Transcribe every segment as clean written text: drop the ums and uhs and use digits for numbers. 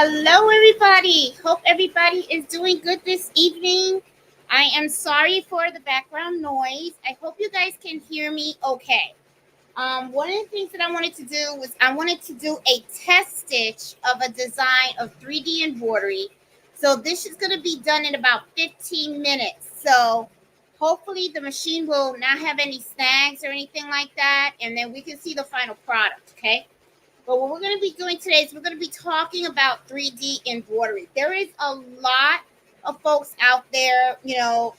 Hello, everybody. Hope everybody is doing good this evening. I am sorry for the background noise. I hope you guys can hear me okay. One of the things that I wanted to do was I wanted to do a test stitch of a design of 3D embroidery. So this is going to be done in about 15 minutes. So hopefully the machine will not have any snags or anything like that. And then we can see the final product, okay? But what we're going to be doing today is we're going to be talking about 3D embroidery. There is a lot of folks out there,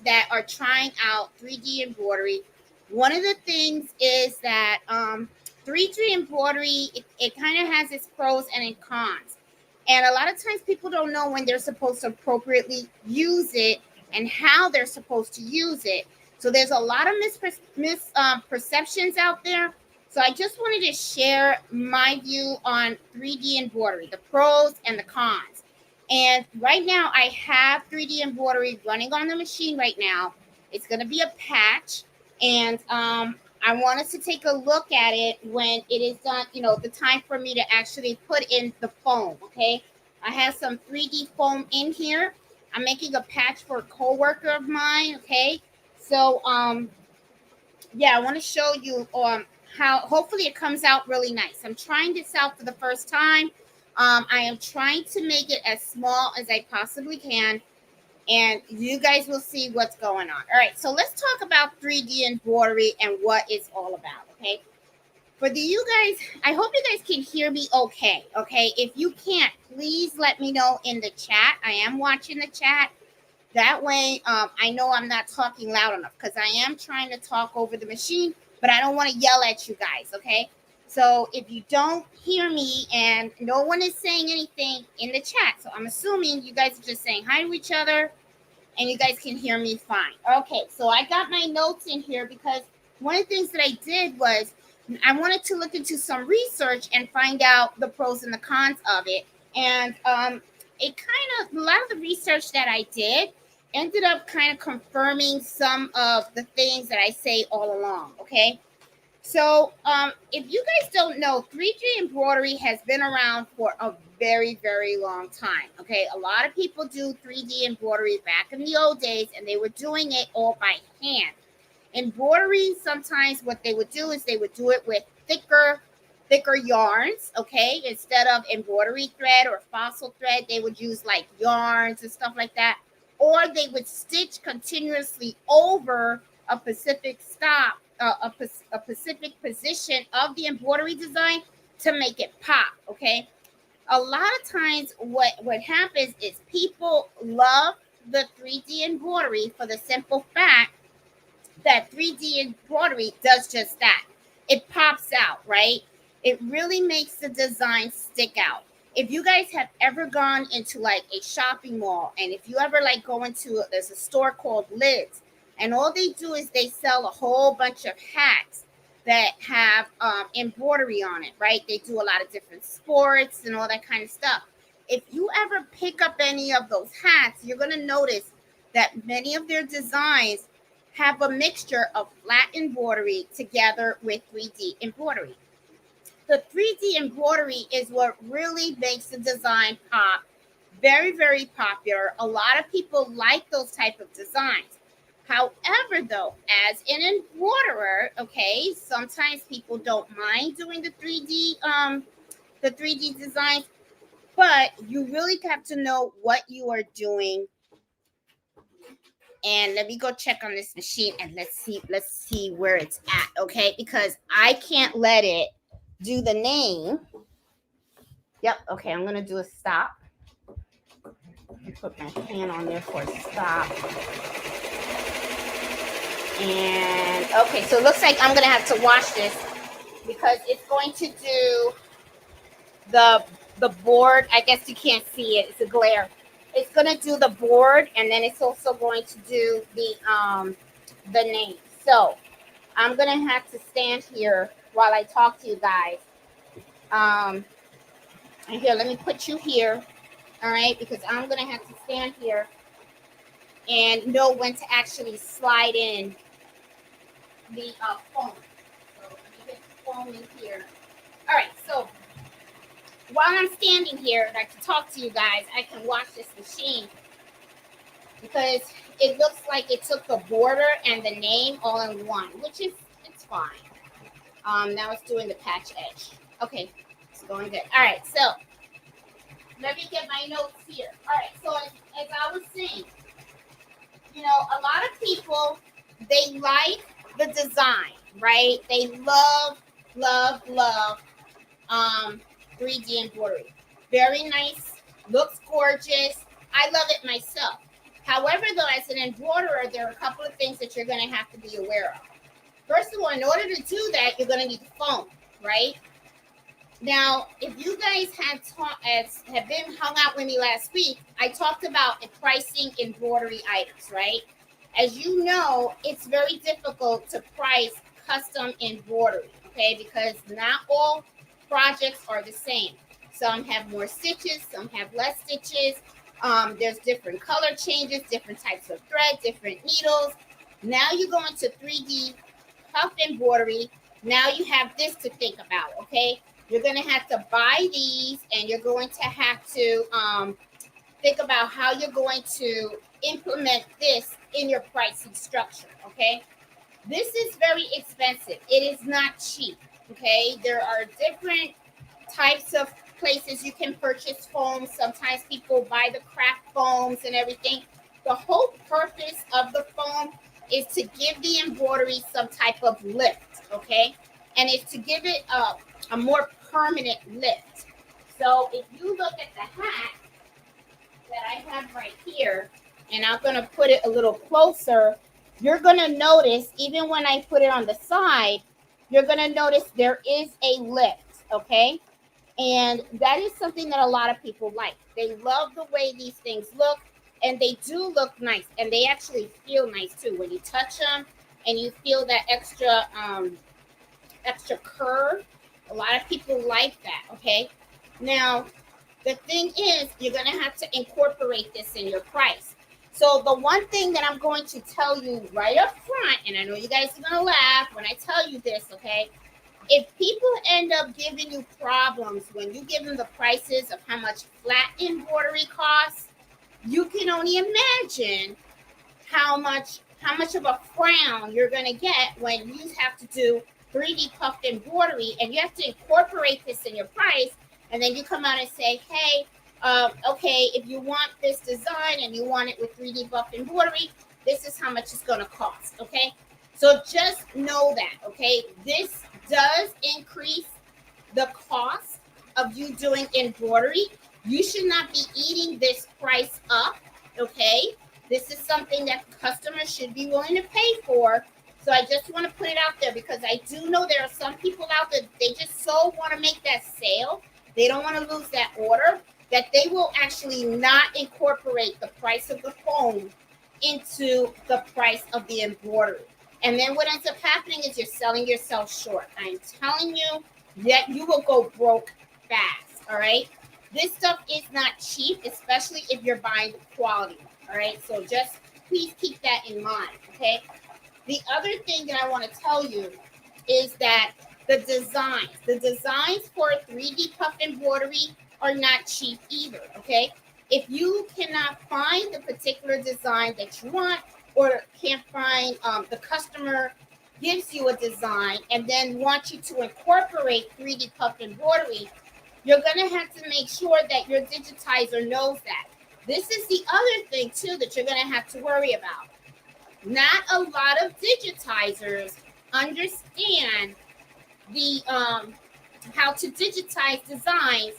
that are trying out 3D embroidery. One of the things is that 3D embroidery, it kind of has its pros and its cons. And a lot of times people don't know when they're supposed to appropriately use it and how they're supposed to use it. So there's a lot of misperceptions out there. So I just wanted to share my view on 3D embroidery, the pros and the cons. And right now I have 3D embroidery running on the machine right now. It's going to be a patch. And I want us to take a look at it when it is done, the time for me to actually put in the foam, okay? I have some 3D foam in here. I'm making a patch for a coworker of mine, okay? So, yeah, I want to show you how hopefully it comes out really nice. I'm trying this out for the first time. I am trying to make it as small as I possibly can, and you guys will see what's going on. All right, so let's talk about 3D embroidery and what it's all about, okay? For you guys, I hope you guys can hear me okay, okay? If you can't, please let me know in the chat. I am watching the chat. That way, I know I'm not talking loud enough because I am trying to talk over the machine, but I don't want to yell at you guys, okay? So if you don't hear me and no one is saying anything in the chat, so I'm assuming you guys are just saying hi to each other and you guys can hear me fine. Okay, so I got my notes in here because one of the things that I did was I wanted to look into some research and find out the pros and the cons of it. And a lot of the research that I did ended up kind of confirming some of the things that I say all along, okay? So if you guys don't know, 3D embroidery has been around for a very, very long time, okay? A lot of people do 3D embroidery back in the old days, and they were doing it all by hand. Embroidery, sometimes what they would do is they would do it with thicker yarns, okay? Instead of embroidery thread or fossil thread, they would use like yarns and stuff like that. Or they would stitch continuously over a specific a specific position of the embroidery design to make it pop, okay? A lot of times what happens is people love the 3D embroidery for the simple fact that 3D embroidery does just that. It pops out, right? It really makes the design stick out. If you guys have ever gone into like a shopping mall, and if you ever like go into there's a store called Lids, and all they do is they sell a whole bunch of hats that have embroidery on it, right? They do a lot of different sports and all that kind of stuff. If you ever pick up any of those hats, you're going to notice that many of their designs have a mixture of flat embroidery together with 3D embroidery. The 3D embroidery is what really makes the design pop. Very, very popular. A lot of people like those type of designs. However, though, as an embroiderer, okay, sometimes people don't mind doing the 3D designs, but you really have to know what you are doing. And let me go check on this machine and let's see where it's at, okay? Because I can't let it do the name. Yep, okay, I'm gonna do a stop. Put my hand on there for a stop. And okay, so it looks like I'm gonna have to watch this because it's going to do the board. I guess you can't see it, it's a glare. It's gonna do the board, and then it's also going to do the name. So I'm gonna have to stand here while I talk to you guys. And here, let me put you here, all right? Because I'm gonna have to stand here and know when to actually slide in the foam. So let me get the foam in here. All right, so while I'm standing here and I can talk to you guys, I can watch this machine because it looks like it took the border and the name all in one, which is, it's fine. Now it's doing the patch edge. Okay, it's going good. All right, so let me get my notes here. All right, so as I was saying, you know, a lot of people, they like the design, right? They love 3D embroidery. Very nice, looks gorgeous. I love it myself. However, though, as an embroiderer, there are a couple of things that you're going to have to be aware of. First of all, in order to do that, you're going to need the foam, right? Now, if you guys have been hung out with me last week, I talked about pricing embroidery items, right? As you know, it's very difficult to price custom embroidery, okay? Because not all projects are the same. Some have more stitches, some have less stitches. There's different color changes, different types of thread, different needles. Now you go into 3D Puff Embroidery. Now you have this to think about, okay? You're going to have to buy these, and you're going to have to think about how you're going to implement this in your pricing structure, okay? This is very expensive. It is not cheap, okay? There are different types of places you can purchase foams. Sometimes people buy the craft foams and everything. The whole purpose of the foam is to give the embroidery some type of lift, okay? And it's to give it a more permanent lift. So if you look at the hat that I have right here, and I'm going to put it a little closer, you're going to notice, even when I put it on the side, you're going to notice there is a lift, okay? And that is something that a lot of people like. They love the way these things look, and they do look nice, and they actually feel nice too. When you touch them and you feel that extra curve, a lot of people like that, okay? Now, the thing is, you're going to have to incorporate this in your price. So the one thing that I'm going to tell you right up front, and I know you guys are going to laugh when I tell you this, okay? If people end up giving you problems when you give them the prices of how much flat embroidery costs, you can only imagine how much of a frown you're going to get when you have to do 3D puffed embroidery, and you have to incorporate this in your price, and then you come out and say, hey, okay, if you want this design and you want it with 3D puffed embroidery, this is how much it's going to cost, okay? So just know that, okay? This does increase the cost of you doing embroidery. You should not be eating this price up, okay? This is something that customers should be willing to pay for. So I just want to put it out there because I do know there are some people out there, they just so want to make that sale. They don't want to lose that order, that they will actually not incorporate the price of the foam into the price of the embroidery. And then what ends up happening is you're selling yourself short. I'm telling you that you will go broke fast, all right? This stuff is not cheap, especially if you're buying the quality, all right? So just please keep that in mind, okay? The other thing that I want to tell you is that the designs for 3D puff embroidery are not cheap either, okay? If you cannot find the particular design that you want, or can't find, the customer gives you a design and then wants you to incorporate 3D puff embroidery, you're going to have to make sure that your digitizer knows that. This is the other thing too that you're going to have to worry about. Not a lot of digitizers understand the how to digitize designs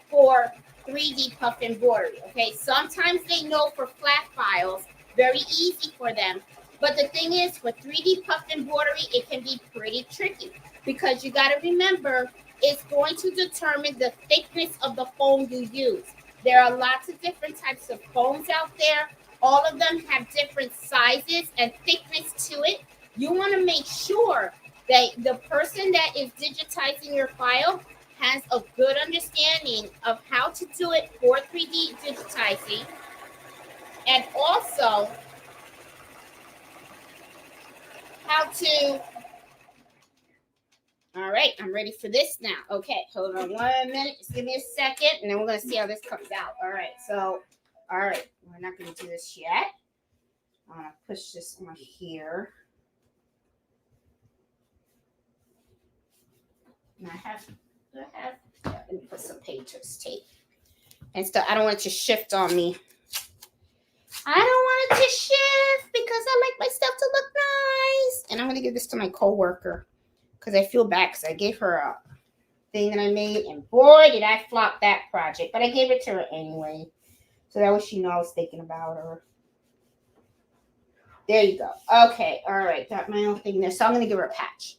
for 3D puff embroidery. Okay, sometimes they know for flat files, very easy for them. But the thing is, for 3D puff embroidery, it can be pretty tricky because you got to remember it's going to determine the thickness of the foam you use. There are lots of different types of foams out there. All of them have different sizes and thickness to it. You want to make sure that the person that is digitizing your file has a good understanding of how to do it for 3D digitizing, and also how to, All right, I'm ready for this now. Okay, hold on 1 minute. Just give me a second, and then we're going to see how this comes out. All right, so, all right, we're not going to do this yet. I'm going to push this on here. And let me put some painter's tape. And stuff. I don't want it to shift on me. I don't want it to shift because I like my stuff to look nice. And I'm going to give this to my coworker because I feel bad because I gave her a thing that I made, and boy, did I flop that project. But I gave it to her anyway, so that way she knows I was thinking about her. There you go. Okay, all right, got my own thing there. So I'm going to give her a patch.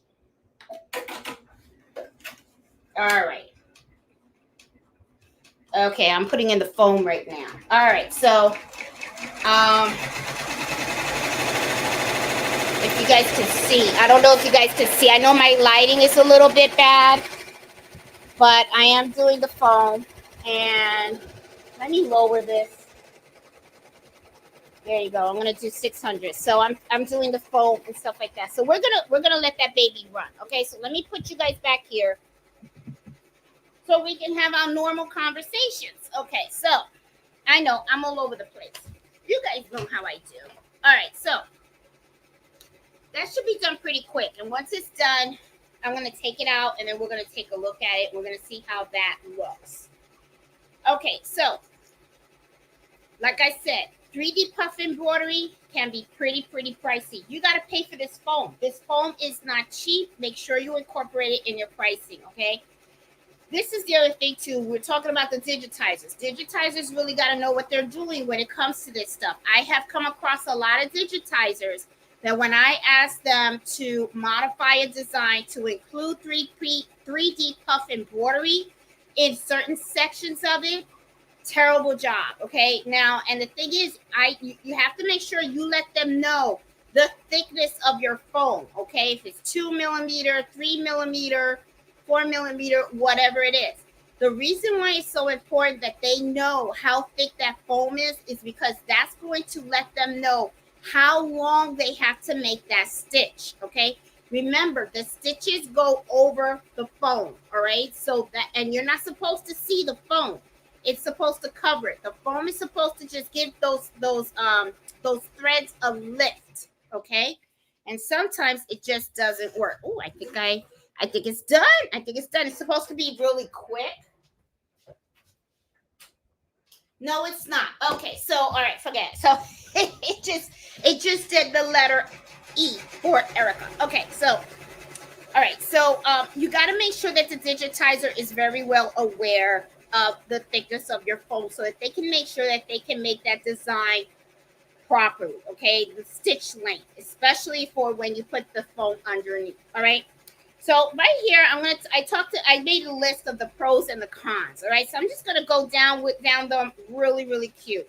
All right. Okay, I'm putting in the foam right now. All right, so if you guys can see, I don't know if you guys can see. I know my lighting is a little bit bad, but I am doing the foam, and let me lower this. There you go. I'm gonna do 600. So I'm doing the foam and stuff like that. So we're gonna let that baby run. Okay. So let me put you guys back here, so we can have our normal conversations. Okay. So I know I'm all over the place. You guys know how I do. All right. So that should be done pretty quick. And once it's done, I'm gonna take it out, and then we're gonna take a look at it. We're gonna see how that looks. Okay. So like I said, 3D puff embroidery can be pretty pricey. You got to pay for this foam. This foam is not cheap. Make sure you incorporate it in your pricing, okay? This is the other thing, too. We're talking about the digitizers. Digitizers really got to know what they're doing when it comes to this stuff. I have come across a lot of digitizers that when I ask them to modify a design to include 3D puff embroidery in certain sections of it, terrible job. Okay, now, and the thing is, you have to make sure you let them know the thickness of your foam. Okay, if it's 2 millimeter, 3 millimeter, 4 millimeter, whatever it is. The reason why it's so important that they know how thick that foam is because that's going to let them know how long they have to make that stitch. Okay, remember, the stitches go over the foam. All right, so that, and you're not supposed to see the foam. It's supposed to cover it. The foam is supposed to just give those threads a lift, okay? And sometimes it just doesn't work. Oh, I think it's done. I think it's done. It's supposed to be really quick. No, it's not. Okay, so all right, forget it. So it just did the letter E for Erica. Okay, so all right, so you got to make sure that the digitizer is very well aware of the thickness of your foam so that they can make sure that they can make that design properly. Okay, the stitch length, especially for when you put the foam underneath. All right, so right here I made a list of the pros and the cons. All right, so I'm just gonna go down them really cute.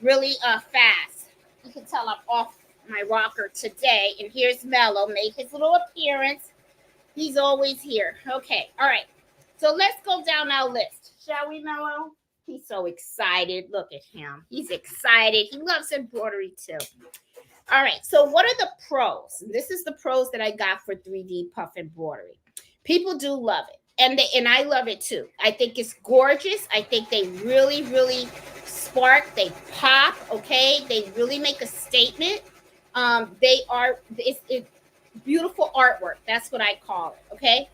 Really fast. You can tell I'm off my rocker today, and here's Mello made his little appearance. He's always here. Okay, all right. So let's go down our list, shall we, Mello? He's so excited. Look at him. He's excited. He loves embroidery too. All right. So what are the pros? This is the pros that I got for 3D puff embroidery. People do love it, and I love it too. I think it's gorgeous. I think they really spark. They pop. Okay. They really make a statement. It's beautiful artwork. That's what I call it. Okay.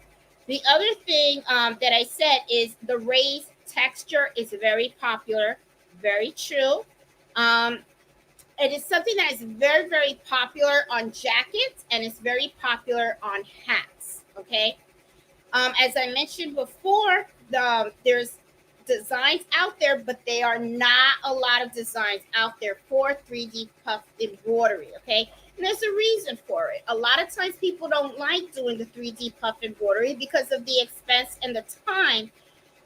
The other thing that I said is the raised texture is very popular, very true. It is something that is very popular on jackets, and it's very popular on hats. Okay, as I mentioned before, there's designs out there, but they are not a lot of designs out there for 3D puff embroidery. Okay. And there's a reason for it. A lot of times people don't like doing the 3D puff embroidery because of the expense and the time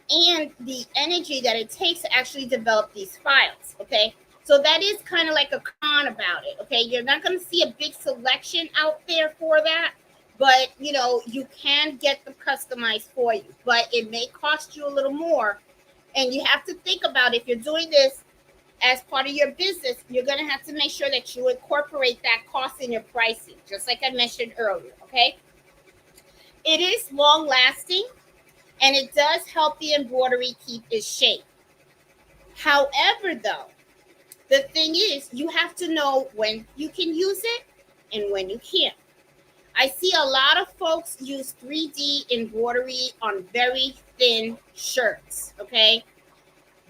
and the energy that it takes to actually develop these files, okay? So that is kind of like a con about it, okay? You're not going to see a big selection out there for that, but, you can get them customized for you. But it may cost you a little more, and you have to think about if you're doing this as part of your business, you're going to have to make sure that you incorporate that cost in your pricing, just like I mentioned earlier, okay? It is long lasting and it does help the embroidery keep its shape. However, though, the thing is, you have to know when you can use it and when you can't. I see a lot of folks use 3D embroidery on very thin shirts, okay?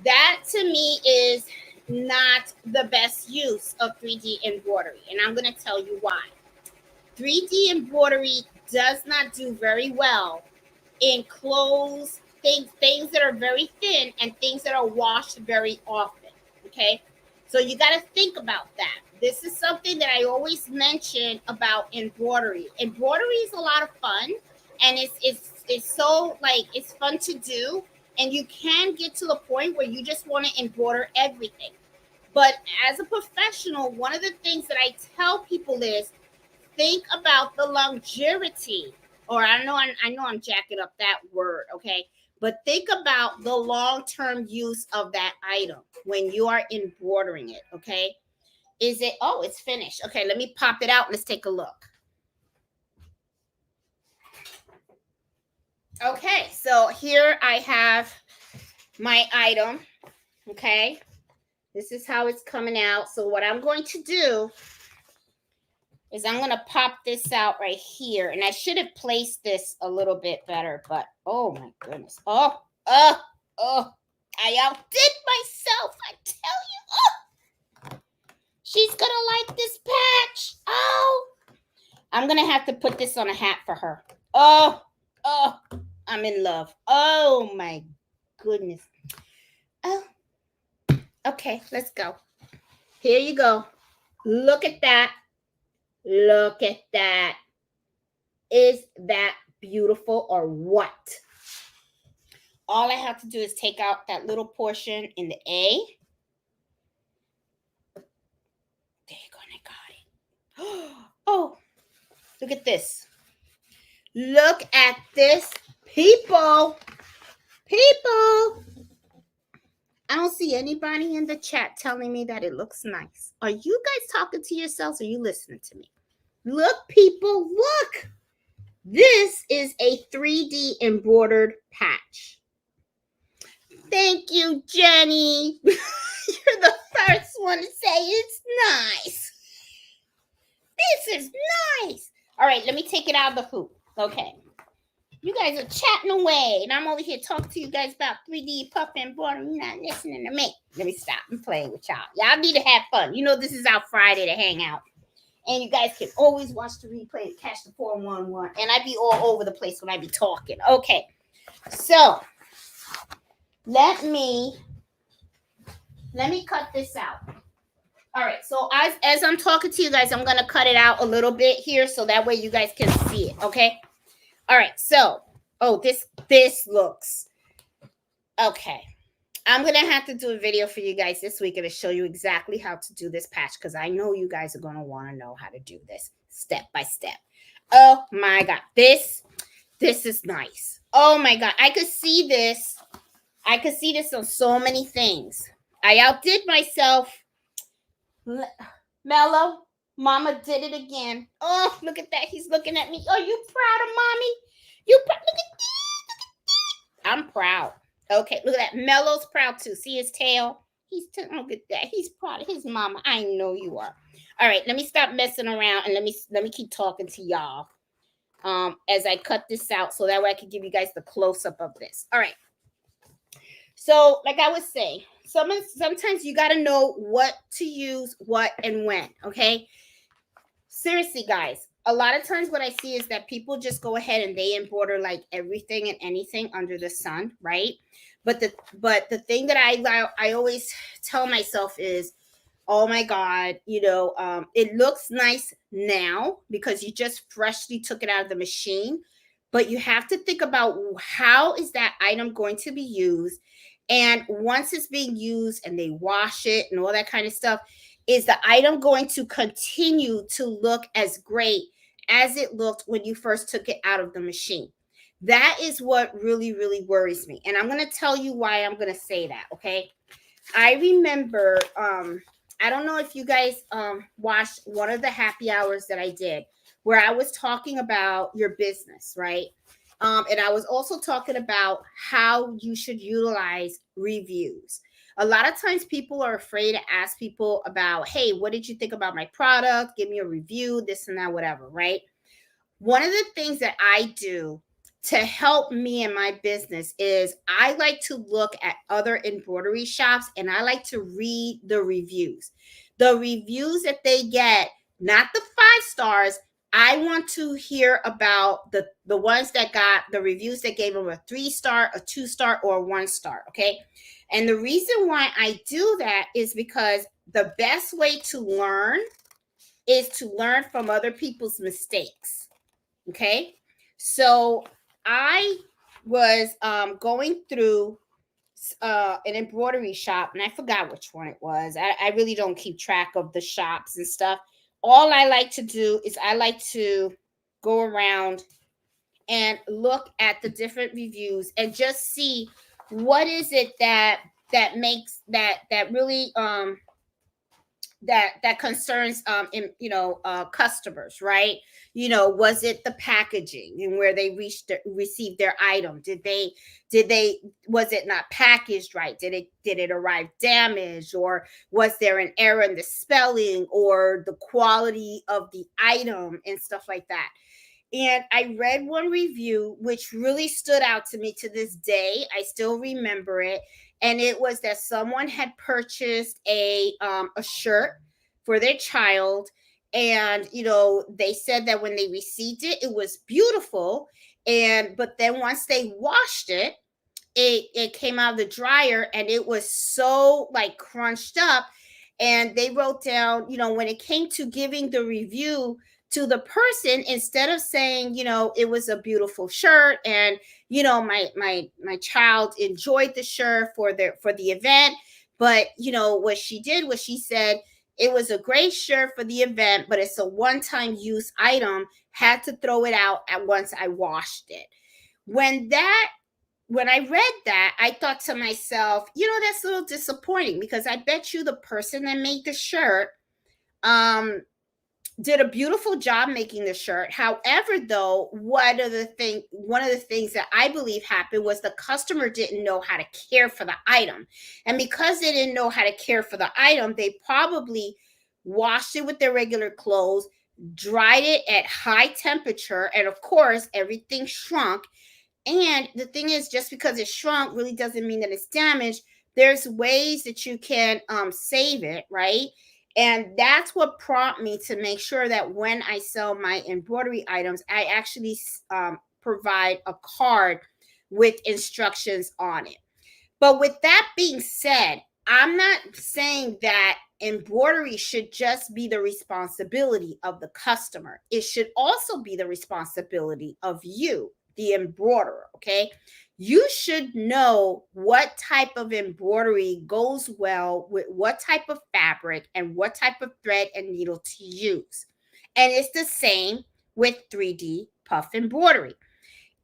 That to me is not the best use of 3D embroidery, and I'm going to tell you why. 3D embroidery does not do very well in clothes, things that are very thin and things that are washed very often. Okay, so you got to think about that. This is something that I always mention about embroidery. Embroidery is a lot of fun, and it's so like it's fun to do, and you can get to the point where you just want to embroider everything. But as a professional, one of the things that I tell people is think about the longevity, or I know I'm jacking up that word, okay, but think about the long-term use of that item when you are embroidering it. Okay, is it, oh, it's finished. Okay, let me pop it out. Let's take a look. Okay, so here I have my item. Okay, this is how it's coming out. So what I'm going to do is I'm going to pop this out right here. And I should have placed this a little bit better, but oh my goodness. Oh, I outdid myself. I tell you. Oh, she's going to like this patch. Oh, I'm going to have to put this on a hat for her. Oh, I'm in love. Oh my goodness. Oh, okay, let's go. Here you go. Look at that. Look at that. Is that beautiful or what? All I have to do is take out that little portion in the A. There you go, and I got it. Oh, look at this. Look at this, people. People. I don't see anybody in the chat telling me that it looks nice. Are you guys talking to yourselves or are you listening to me? Look, people, look. This is a 3D embroidered patch. Thank you, Jenny. You're the first one to say it's nice. This is nice. All right, let me take it out of the hoop. Okay. You guys are chatting away, and I'm over here talking to you guys about 3D Puff Embroidery. You're not listening to me. Let me stop. I'm playing with y'all. Y'all need to have fun. You know this is our Friday to hang out. And you guys can always watch the replay to catch the 411. And I be all over the place when I be talking. Okay. So, let me cut this out. All right. So, as I'm talking to you guys, I'm going to cut it out a little bit here so that way you guys can see it. Okay. All right. So, oh, this looks okay. I'm going to have to do a video for you guys this week and to show you exactly how to do this patch because I know you guys are going to want to know how to do this step by step. Oh my God. This is nice. Oh my God. I could see this. I could see this on so many things. I outdid myself. Mello, Mama did it again. Oh, look at that. He's looking at me. Oh, you proud of Mommy? Look at that. I'm proud. Okay, look at that. Mello's proud too. See his tail? Look at that. He's proud of his mama. I know you are. All right, let me stop messing around and let me keep talking to y'all. As I cut this out so that way I can give you guys the close-up of this. All right. So, like I was saying, sometimes you got to know what to use, what, and when, okay? Seriously, guys, a lot of times what I see is that people just go ahead and they embroider like everything and anything under the sun, right? But the thing that I always tell myself is, oh my God, it looks nice now because you just freshly took it out of the machine. But you have to think about how is that item going to be used. And once it's being used and they wash it and all that kind of stuff, is the item going to continue to look as great as it looked when you first took it out of the machine? That is what really, really worries me. And I'm going to tell you why I'm going to say that, okay? I remember, I don't know if you guys watched one of the happy hours that I did where I was talking about your business, right? And I was also talking about how you should utilize reviews. A lot of times people are afraid to ask people about, hey, what did you think about my product? Give me a review, this and that, whatever, right? One of the things that I do to help me in my business is I like to look at other embroidery shops and I like to read the reviews. The reviews that they get, not the 5 stars. I want to hear about the ones that got the reviews that gave them a 3 star, a 2 star, or a 1 star. Okay. And the reason why I do that is because the best way to learn is to learn from other people's mistakes. Okay. So I was going through an embroidery shop and I forgot which one it was. I really don't keep track of the shops and stuff. All I like to do is I like to go around and look at the different reviews and just see what is it that makes that really that concerns customers, right? Was it the packaging and where they received their item? Did they was it not packaged right? Did it arrive damaged, or was there an error in the spelling or the quality of the item and stuff like that? And I read one review which really stood out to me to this day. I still remember it. And it was that someone had purchased a shirt for their child. And, they said that when they received it, it was beautiful. But then once they washed it, it came out of the dryer and it was so like crunched up. And they wrote down, when it came to giving the review to the person, instead of saying, it was a beautiful shirt and my child enjoyed the shirt for the event, but what she did was she said it was a great shirt for the event, but it's a one-time use item, had to throw it out at once I washed it. When I read that, I thought to myself, that's a little disappointing, because I bet you the person that made the shirt did a beautiful job making the shirt. However, though, one of the things that I believe happened was the customer didn't know how to care for the item. And because they didn't know how to care for the item, they probably washed it with their regular clothes, dried it at high temperature, and of course, everything shrunk. And the thing is, just because it shrunk really doesn't mean that it's damaged. There's ways that you can save it, right? And that's what prompted me to make sure that when I sell my embroidery items, I actually provide a card with instructions on it. But with that being said, I'm not saying that embroidery should just be the responsibility of the customer. It should also be the responsibility of you, the embroiderer, okay? You should know what type of embroidery goes well with what type of fabric and what type of thread and needle to use. And it's the same with 3D puff embroidery.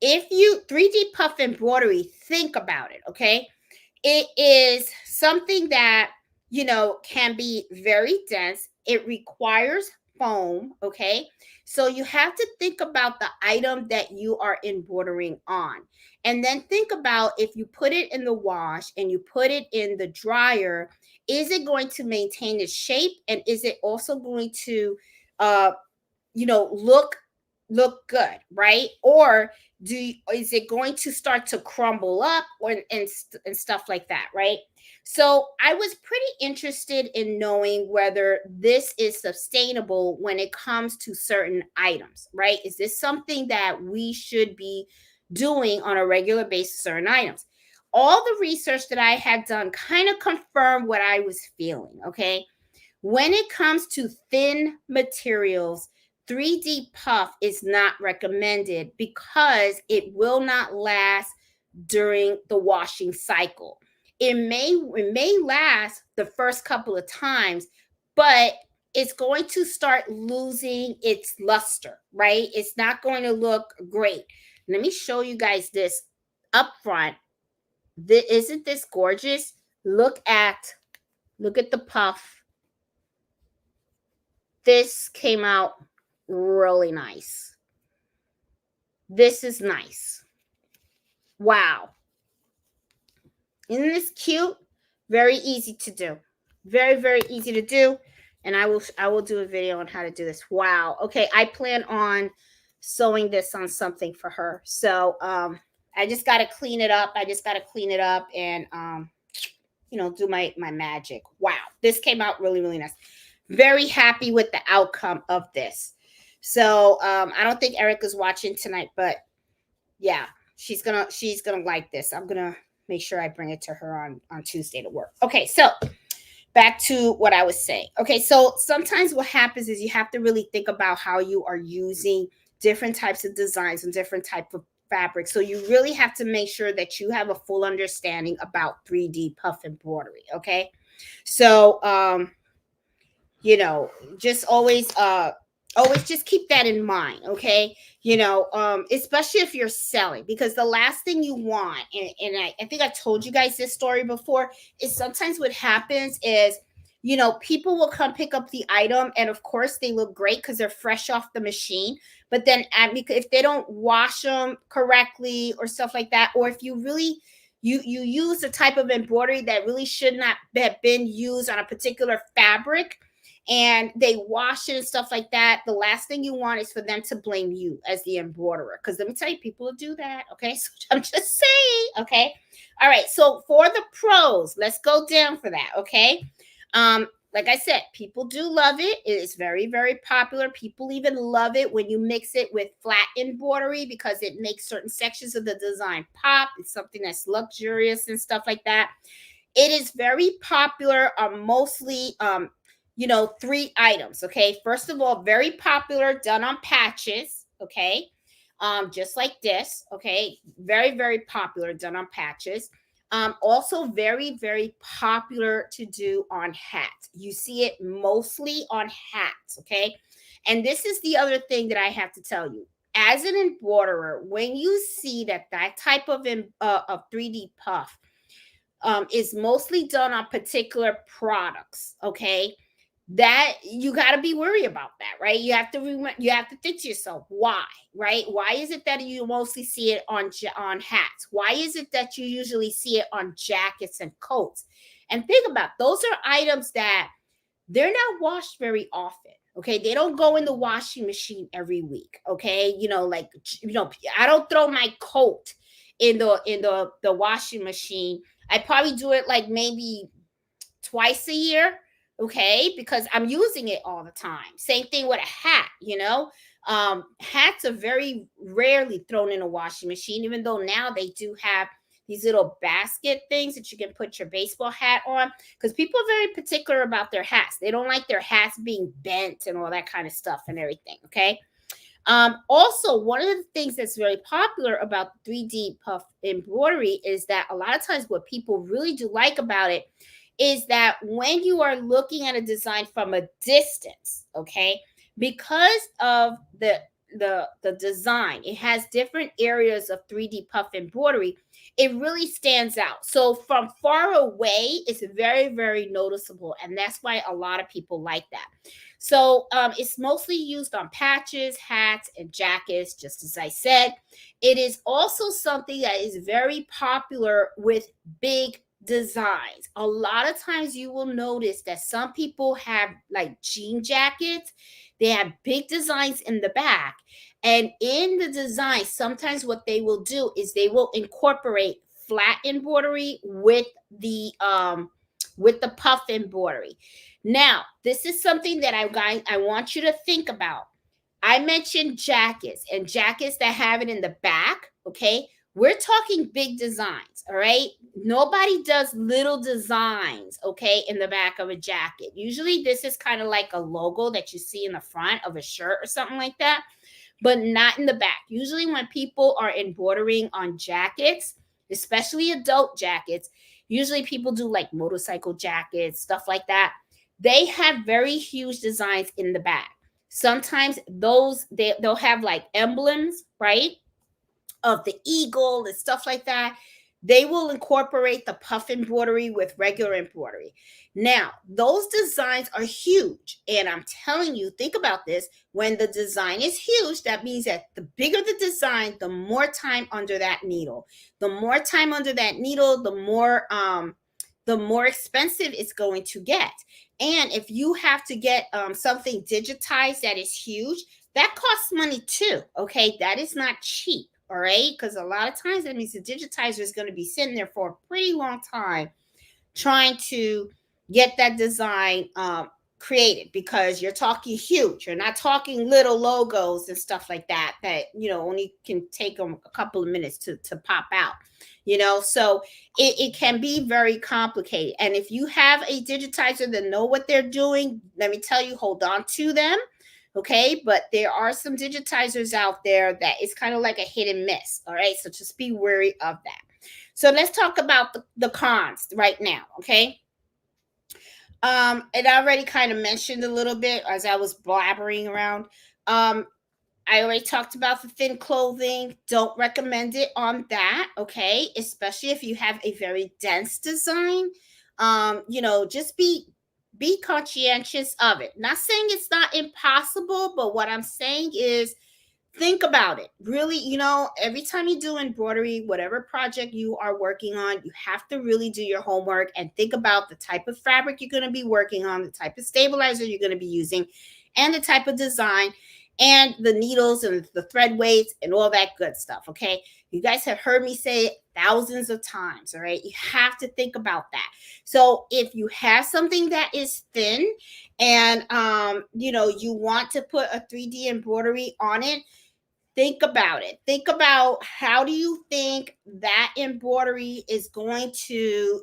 If you 3D puff embroidery, think about it, okay? It is something that, can be very dense. It requires foam, okay? So you have to think about the item that you are embroidering on. And then think about, if you put it in the wash and you put it in the dryer, is it going to maintain its shape? And is it also going to uh look good, right? Or is it going to start to crumble up and stuff like that, right? So I was pretty interested in knowing whether this is sustainable when it comes to certain items, right? Is this something that we should be doing on a regular basis, certain items? All the research that I had done kind of confirmed what I was feeling, okay? When it comes to thin materials, 3D puff is not recommended because it will not last during the washing cycle. It may last the first couple of times, but it's going to start losing its luster, right? It's not going to look great. Let me show you guys this up front. Isn't this gorgeous? Look at the puff. This came out really nice. This is nice. Wow. Isn't this cute? Very easy to do. Very, very easy to do. And I will do a video on how to do this. Wow. Okay, I plan on sewing this on something for her. So I just gotta clean it up. I just gotta clean it up and do my magic. Wow. This came out really, really nice. Very happy with the outcome of this. So I don't think Erica's watching tonight, but yeah, she's gonna like this. I'm gonna make sure I bring it to her on Tuesday to work. Okay, so back to what I was saying. Okay, so sometimes what happens is you have to really think about how you are using different types of designs and different type of fabric. So you really have to make sure that you have a full understanding about 3D puff embroidery. Okay, so just always just keep that in mind. Okay, especially if you're selling, because the last thing you want, and I think I told you guys this story before, is sometimes what happens is people will come pick up the item, and of course they look great because they're fresh off the machine, but then if they don't wash them correctly or stuff like that, or if you really you use a type of embroidery that really should not have been used on a particular fabric, and they wash it and stuff like that, the last thing you want is for them to blame you as the embroiderer. Because let me tell you, people will do that. Okay, so I'm just saying. Okay, all right. So for the pros, let's go down for that. Okay, like I said, people do love it. It is very, very popular. People even love it when you mix it with flat embroidery because it makes certain sections of the design pop. It's something that's luxurious and stuff like that. It is very popular. Mostly 3 items. Okay, first of all, very popular, done on patches. Okay, just like this. Okay, very, very popular, done on patches. Also very, very popular to do on hats. You see it mostly on hats. Okay, and this is the other thing that I have to tell you. As an embroiderer, when you see that type of 3D puff is mostly done on particular products, okay, that you got to be worried about that, right? You have to think to yourself, why, right? Why is it that you mostly see it on hats? Why is it that you usually see it on jackets and coats? And think about, those are items that they're not washed very often. Okay, they don't go in the washing machine every week. Okay, I don't throw my coat in the washing machine. I probably do it like maybe twice a year, okay, because I'm using it all the time. Same thing with a hat. Hats are very rarely thrown in a washing machine, even though now they do have these little basket things that you can put your baseball hat on, because people are very particular about their hats. They don't like their hats being bent and all that kind of stuff and everything. Okay, also, one of the things that's very popular about 3D puff embroidery is that a lot of times what people really do like about it is that when you are looking at a design from a distance, okay, because of the design, it has different areas of 3D puff embroidery, it really stands out. So from far away, it's very, very noticeable, and that's why a lot of people like that. So it's mostly used on patches, hats, and jackets, just as I said. It is also something that is very popular with big designs. A lot of times you will notice that some people have like jean jackets, they have big designs in the back. And in the design, sometimes what they will do is they will incorporate flat embroidery with the puff embroidery. Now, this is something that I want you to think about. I mentioned jackets and jackets that have it in the back, okay? We're talking big designs, all right? Nobody does little designs, okay, in the back of a jacket. Usually this is kind of like a logo that you see in the front of a shirt or something like that, but not in the back. Usually when people are embroidering on jackets, especially adult jackets, usually people do like motorcycle jackets, stuff like that. They have very huge designs in the back. Sometimes they'll have like emblems, right, of the eagle and stuff like that. they will incorporate the puff embroidery with regular embroidery. Now, those designs are huge. And I'm telling you, think about this. When the design is huge, that means that the bigger the design, the more time under that needle. The more time under that needle, the more expensive it's going to get. And if you have to get something digitized that is huge, that costs money too. Okay, that is not cheap. All right, because a lot of times that means the digitizer is going to be sitting there for a pretty long time trying to get that design created, because you're talking huge. You're not talking little logos and stuff like that only can take them a couple of minutes to pop out. So it can be very complicated. And if you have a digitizer that know what they're doing, let me tell you, hold on to them. Okay, but there are some digitizers out there that is kind of like a hit and miss. All right, so just be wary of that. So let's talk about the cons right now. Okay, and I already kind of mentioned a little bit as I was blabbering around. I already talked about the thin clothing. Don't recommend it on that. Okay, especially if you have a very dense design. Just be conscientious of it. Not saying it's not impossible, but what I'm saying is think about it. Really, every time you do embroidery, whatever project you are working on, you have to really do your homework and think about the type of fabric you're going to be working on, the type of stabilizer you're going to be using, and the type of design, and the needles and the thread weights and all that good stuff. Okay, you guys have heard me say it thousands of times. All right, you have to think about that. So if you have something that is thin and you want to put a 3D embroidery on it, think about it. Think about, how do you think that embroidery is going to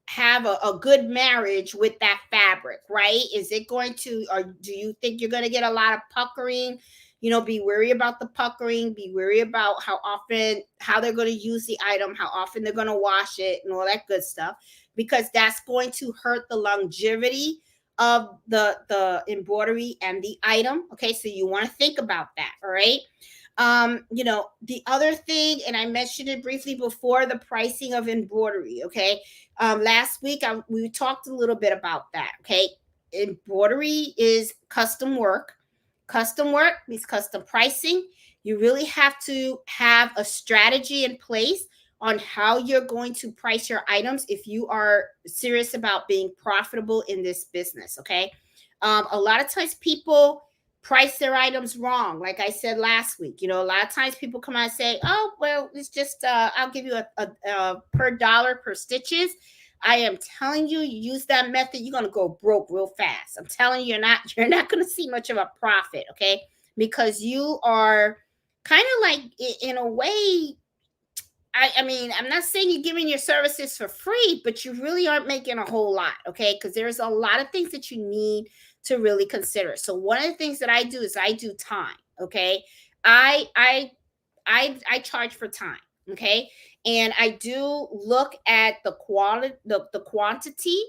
have a good marriage with that fabric, right? Is it going to, or do you think you're going to get a lot of puckering? Be wary about the puckering, be wary about how they're going to use the item, how often they're going to wash it, and all that good stuff, because that's going to hurt the longevity of the embroidery and the item. Okay, so you want to think about that. All right. The other thing, and I mentioned it briefly before, the pricing of embroidery. Okay, last week we talked a little bit about that. Okay, embroidery is custom work. Custom work means custom pricing. You really have to have a strategy in place on how you're going to price your items if you are serious about being profitable in this business. Okay, a lot of times people price their items wrong. Like I said last week, a lot of times people come out and say, oh, well, it's just I'll give you a per dollar per stitches. I am telling you, you use that method, you're gonna go broke real fast. I'm telling you, you're not gonna see much of a profit. Okay, because you are kind of like, in a way, I mean, I'm not saying you're giving your services for free, but you really aren't making a whole lot. Okay, because there's a lot of things that you need to really consider. So one of the things that I do is I do time. Okay, I charge for time. Okay, and I do look at the quality, the quantity,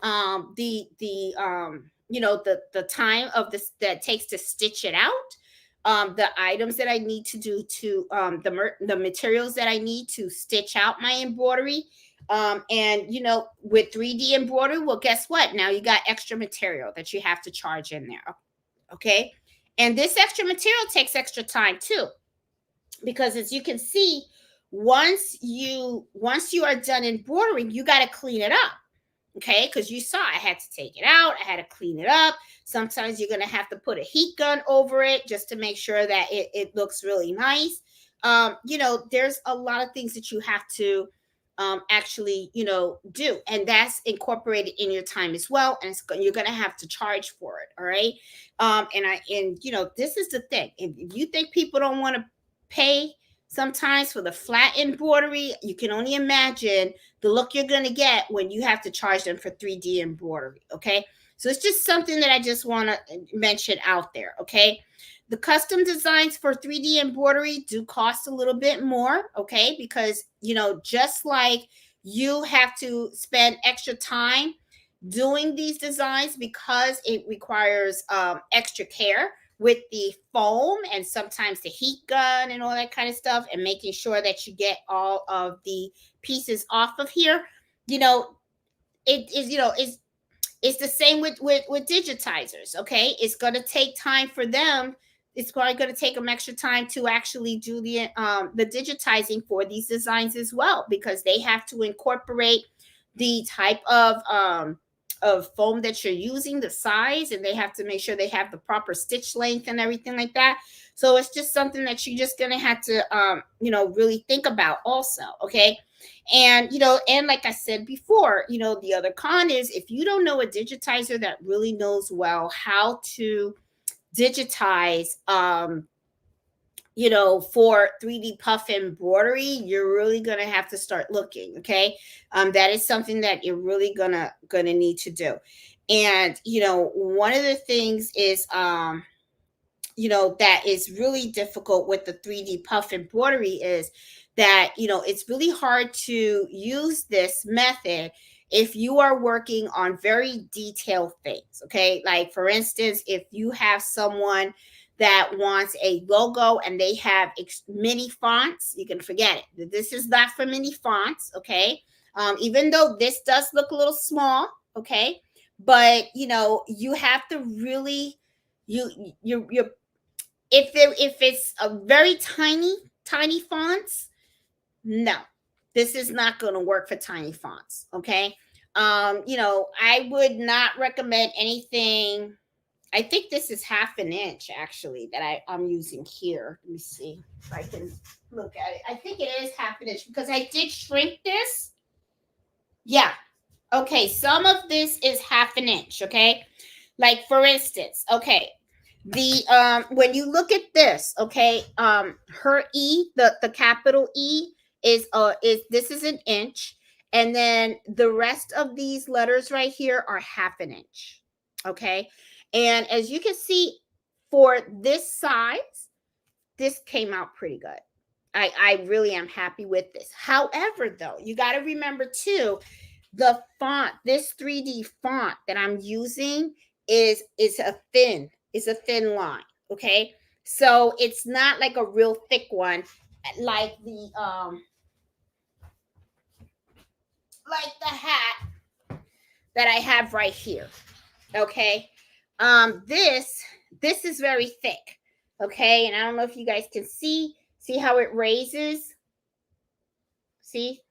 the time of this that takes to stitch it out, the items that I need to do to the materials that I need to stitch out my embroidery. And with 3D embroidery, well, guess what? Now you got extra material that you have to charge in there. Okay. And this extra material takes extra time too, because as you can see, once you are done embroidering, you got to clean it up. Okay, because you saw I had to take it out, I had to clean it up. Sometimes you're going to have to put a heat gun over it just to make sure that it looks really nice. There's a lot of things that you have to actually do, and that's incorporated in your time as well, and you're going to have to charge for it. All right. And this is the thing. If you think people don't want to pay sometimes for the flat embroidery, you can only imagine the look you're going to get when you have to charge them for 3D embroidery. Okay, so it's just something that I just want to mention out there. Okay, the custom designs for 3D embroidery do cost a little bit more. Okay, because just like you have to spend extra time doing these designs, because it requires extra care with the foam and sometimes the heat gun and all that kind of stuff, and making sure that you get all of the pieces off of here. You know, it is, it's the same with digitizers. Okay, it's going to take time for them. It's probably going to take them extra time to actually do the digitizing for these designs as well, because they have to incorporate the type of foam that you're using, the size, and they have to make sure they have the proper stitch length and everything like that. So it's just something that you're just gonna have to really think about also. Okay. And and like I said before, the other con is, if you don't know a digitizer that really knows well how to digitize for 3D puff embroidery, you're really gonna have to start looking. Okay. That is something that you're really gonna need to do. And one of the things is that is really difficult with the 3D puff embroidery is that, it's really hard to use this method if you are working on very detailed things. Okay. Like, for instance, if you have someone that wants a logo and they have mini fonts, you can forget it. This is not for mini fonts. Okay. Even though this does look a little small. Okay. But, you have to really, you're if it's a very tiny fonts, no, this is not going to work for tiny fonts. Okay. I would not recommend anything. I think this is 1/2 inch actually that I'm using here. Let me see if I can look at it. I think it is 1/2 inch because I did shrink this. Yeah. Okay. Some of this is 1/2 inch. Okay. Like, for instance, okay, the when you look at this, okay, her E, the capital E is this is an inch, and then the rest of these letters right here are 1/2 inch. Okay. And as you can see, for this size, this came out pretty good. I really am happy with this. However, though, you got to remember too, the font, this 3D font that I'm using is a thin line. Okay. So it's not like a real thick one, like the hat that I have right here. Okay. This is very thick. Okay. And I don't know if you guys can see how it raises. See?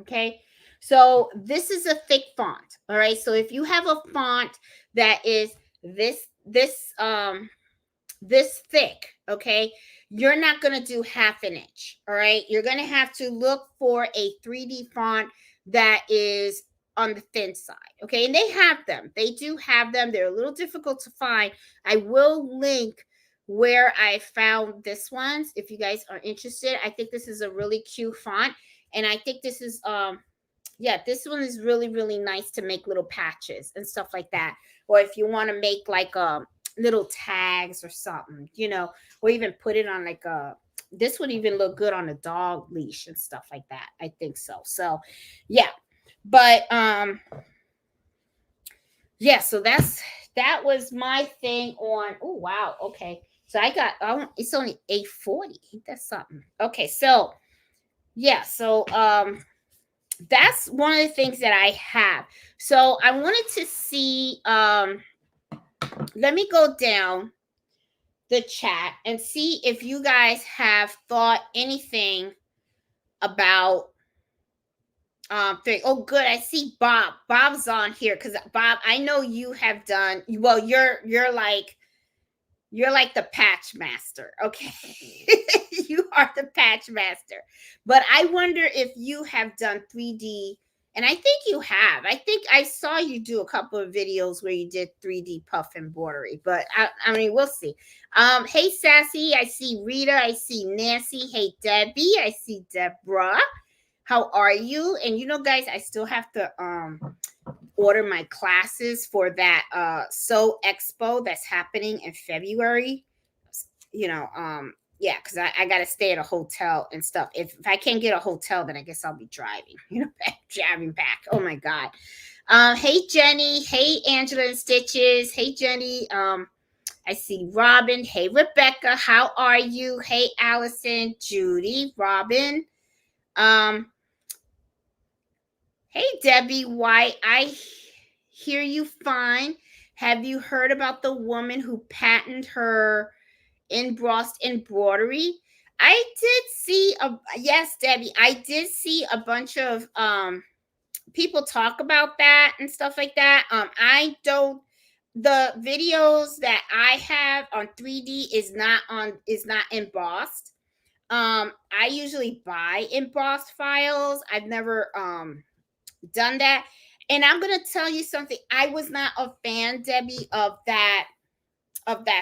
Okay. So this is a thick font. All right. So if you have a font that is this thick, okay, you're not going to do 1/2 inch. All right. You're going to have to look for a 3D font that is on the thin side. Okay. And they have them. They do have them. They're a little difficult to find. I will link where I found this ones if you guys are interested. I think this is a really cute font. And I think this is yeah, this one is really, really nice to make little patches and stuff like that. Or if you want to make like little tags or something, or even put it on like this would even look good on a dog leash and stuff like that. I think so. So yeah. But yeah, so that was my thing on. Oh wow, okay. So I got it's only 8:40. That's something. Okay, so yeah, so that's one of the things that I have. So I wanted to see, let me go down the chat and see if you guys have thought anything about oh good, I see Bob's on here, because Bob, I know you have done well. You're like the patch master. Okay. You are the patch master. But I wonder if you have done 3D. And I think you have. I think I saw you do a couple of videos where you did 3D puff embroidery. But I mean, we'll see. Hey, Sassy. I see Rita. I see Nancy. Hey, Debbie. I see Deborah. How are you? And guys, I still have to order my classes for that Sew Expo that's happening in February. Yeah, because I gotta stay at a hotel and stuff. If I can't get a hotel, then I guess I'll be driving, driving back. Oh my God. Hey Jenny, hey Angela and Stitches, hey Jenny. I see Robin. Hey, Rebecca. How are you? Hey, Allison, Judy, Robin. Hey, Debbie White. I hear you fine. Have you heard about the woman who patented her embossed embroidery? I did see yes, Debbie. I did see a bunch of people talk about that and stuff like that. I don't, the videos that I have on 3D is not embossed. I usually buy embossed files. I've never done that. And I'm gonna tell you something. I was not a fan, Debbie, of that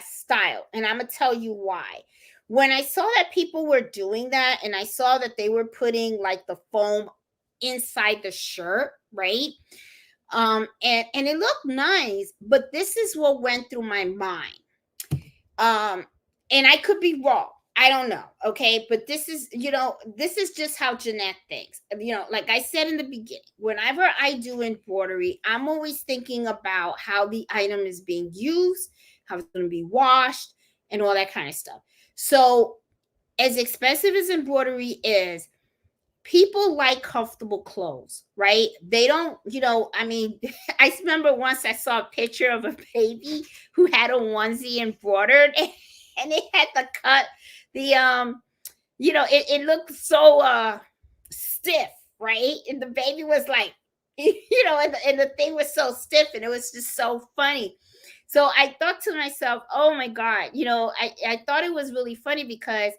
style. And I'm gonna tell you why. When I saw that people were doing that, and I saw that they were putting like the foam inside the shirt, right? And it looked nice, but this is what went through my mind. And I could be wrong. I don't know. Okay. But this is, this is just how Jeanette thinks. Like I said in the beginning, whenever I do embroidery, I'm always thinking about how the item is being used, how it's going to be washed, and all that kind of stuff. So, as expensive as embroidery is, people like comfortable clothes, right? They don't, I mean, I remember once I saw a picture of a baby who had a onesie embroidered and they had to cut the it looked so stiff, right? And the baby was like, and the thing was so stiff, and it was just so funny. So I thought to myself, oh my God, I thought it was really funny because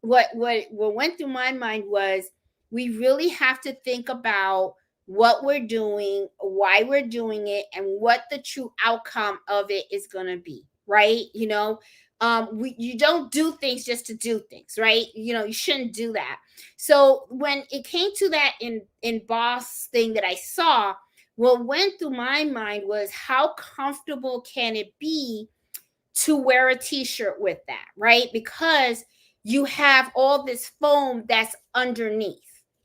what went through my mind was, we really have to think about what we're doing, why we're doing it, and what the true outcome of it is going to be, right? You don't do things just to do things, right? You shouldn't do that. So when it came to that in boss thing that I saw, what went through my mind was, how comfortable can it be to wear a t-shirt with that, right? Because you have all this foam that's underneath,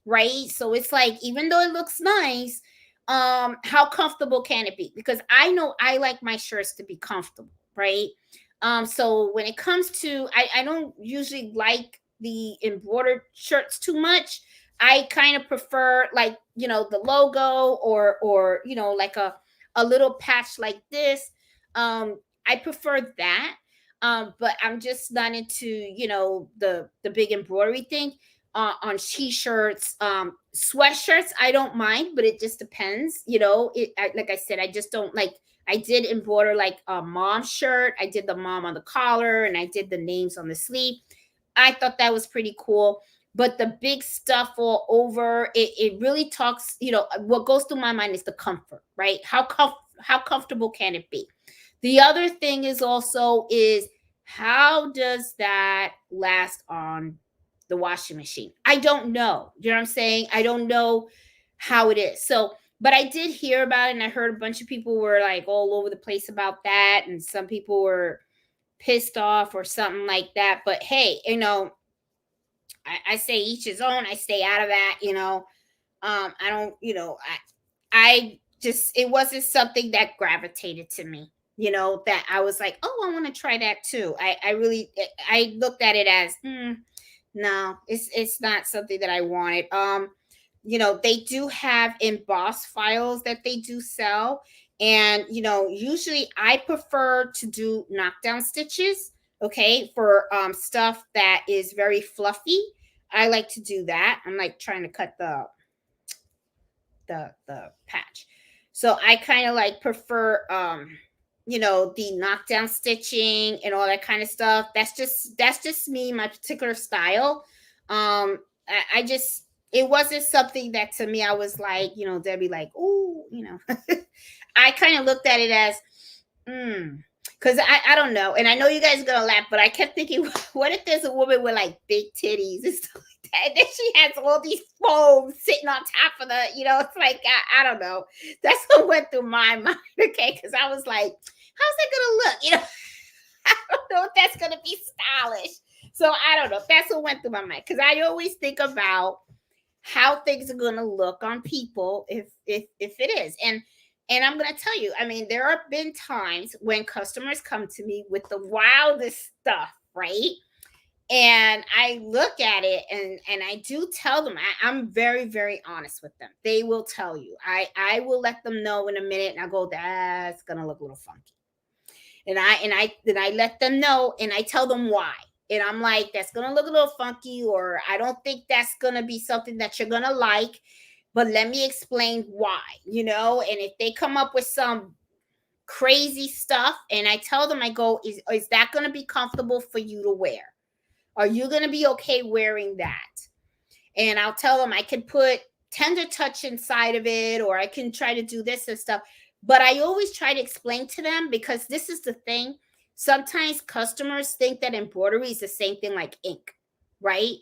right? So it's like, even though it looks nice, how comfortable can it be? Because I know I like my shirts to be comfortable, right? So when it comes to, I don't usually like the embroidered shirts too much. I kind of prefer, like, the logo, or like a little patch like this. I prefer that. But I'm just not into, the big embroidery thing on t-shirts. Sweatshirts I don't mind, but it just depends. Like I said, I just don't like. I did embroider like a mom shirt. I did the mom on the collar, and I did the names on the sleeve. I thought that was pretty cool. But the big stuff all over it really talks. What goes through my mind is the comfort, right? How comfortable can it be? The other thing is also is, how does that last on the washing machine? I don't know. You know what I'm saying? I don't know how it is. So, but I did hear about it, and I heard a bunch of people were like all over the place about that, and some people were pissed off or something like that. But hey, I say each his own. I stay out of that. I don't. I just, it wasn't something that gravitated to me. That I was like, oh, I want to try that too. I really, I looked at it as, no, it's not something that I wanted. They do have embossed files that they do sell. And, usually I prefer to do knockdown stitches, okay, for stuff that is very fluffy. I like to do that. I'm like trying to cut the patch. So I kind of like prefer the knockdown stitching and all that kind of stuff. That's just me, my particular style. I just, it wasn't something that to me I was like, Debbie, like, oh, I kind of looked at it as, because I don't know, and I know you guys are gonna laugh, but I kept thinking, what if there's a woman with like big titties and stuff like that, and then she has all these foams sitting on top of the, it's like, I don't know. That's what went through my mind, okay? Because I was like, how's that gonna look? I don't know if that's gonna be stylish. So I don't know. That's what went through my mind, because I always think about how things are gonna look on people if it is, And I'm going to tell you, I mean, there have been times when customers come to me with the wildest stuff, right? And I look at it and I do tell them, I'm very, very honest with them. They will tell you. I will let them know in a minute, and I go, that's gonna look a little funky. And I let them know, and I tell them why. And I'm like, that's gonna look a little funky, or I don't think that's gonna be something that you're gonna like, but let me explain why, and if they come up with some crazy stuff, and I tell them, I go, is that gonna be comfortable for you to wear? Are you going to be okay wearing that? And I'll tell them I can put tender touch inside of it, or I can try to do this and stuff. But I always try to explain to them, because this is the thing. Sometimes customers think that embroidery is the same thing like ink, right?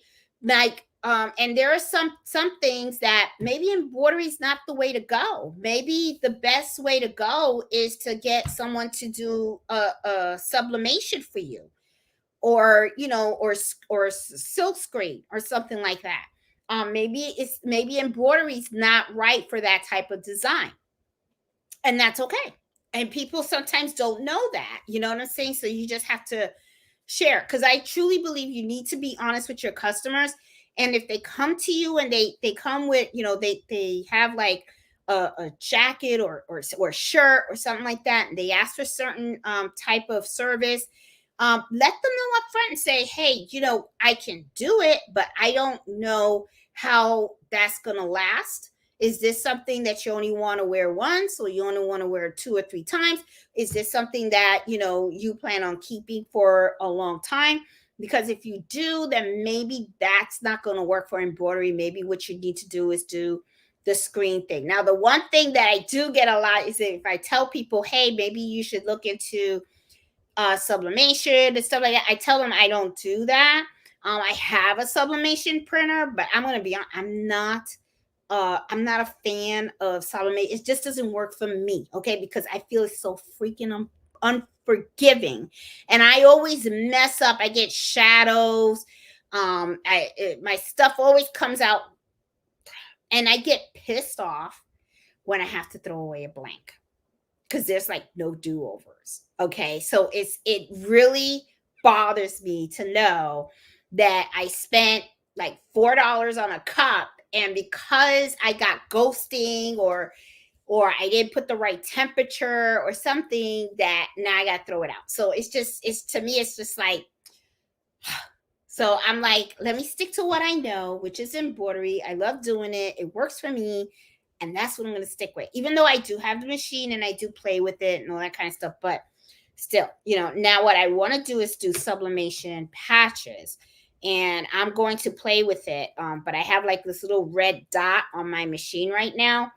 And there are some things that maybe embroidery is not the way to go. Maybe the best way to go is to get someone to do a sublimation for you, or or silk screen or something like that. Maybe embroidery is not right for that type of design, and that's okay. And people sometimes don't know that, you know what I'm saying? So you just have to share, because I truly believe you need to be honest with your customers. And if they come to you and they come with, they have like a jacket or shirt or something like that, and they ask for certain type of service, let them know up front and say, hey, I can do it, but I don't know how that's going to last. Is this something that you only want to wear once, or you only want to wear 2 or 3 times? Is this something that, you plan on keeping for a long time? Because if you do, then maybe that's not going to work for embroidery. Maybe what you need to do is do the screen thing. Now, the one thing that I do get a lot is that if I tell people, hey, maybe you should look into sublimation and stuff like that, I tell them I don't do that. I have a sublimation printer, but I'm going to be honest, I'm not a fan of sublimation. It just doesn't work for me, okay? Because I feel it's so freaking unforgiving, and I always mess up. I get shadows. My stuff always comes out, and I get pissed off when I have to throw away a blank, because there's like no do-overs. Okay, so it really bothers me to know that I spent like $4 on a cup, and because I got ghosting, or I didn't put the right temperature or something, that now I got to throw it out. So it's to me, it's just like, so I'm like, let me stick to what I know, which is embroidery. I love doing it. It works for me. And that's what I'm going to stick with, even though I do have the machine and I do play with it and all that kind of stuff. But still, now what I want to do is do sublimation patches, and I'm going to play with it. But I have like this little red dot on my machine right now,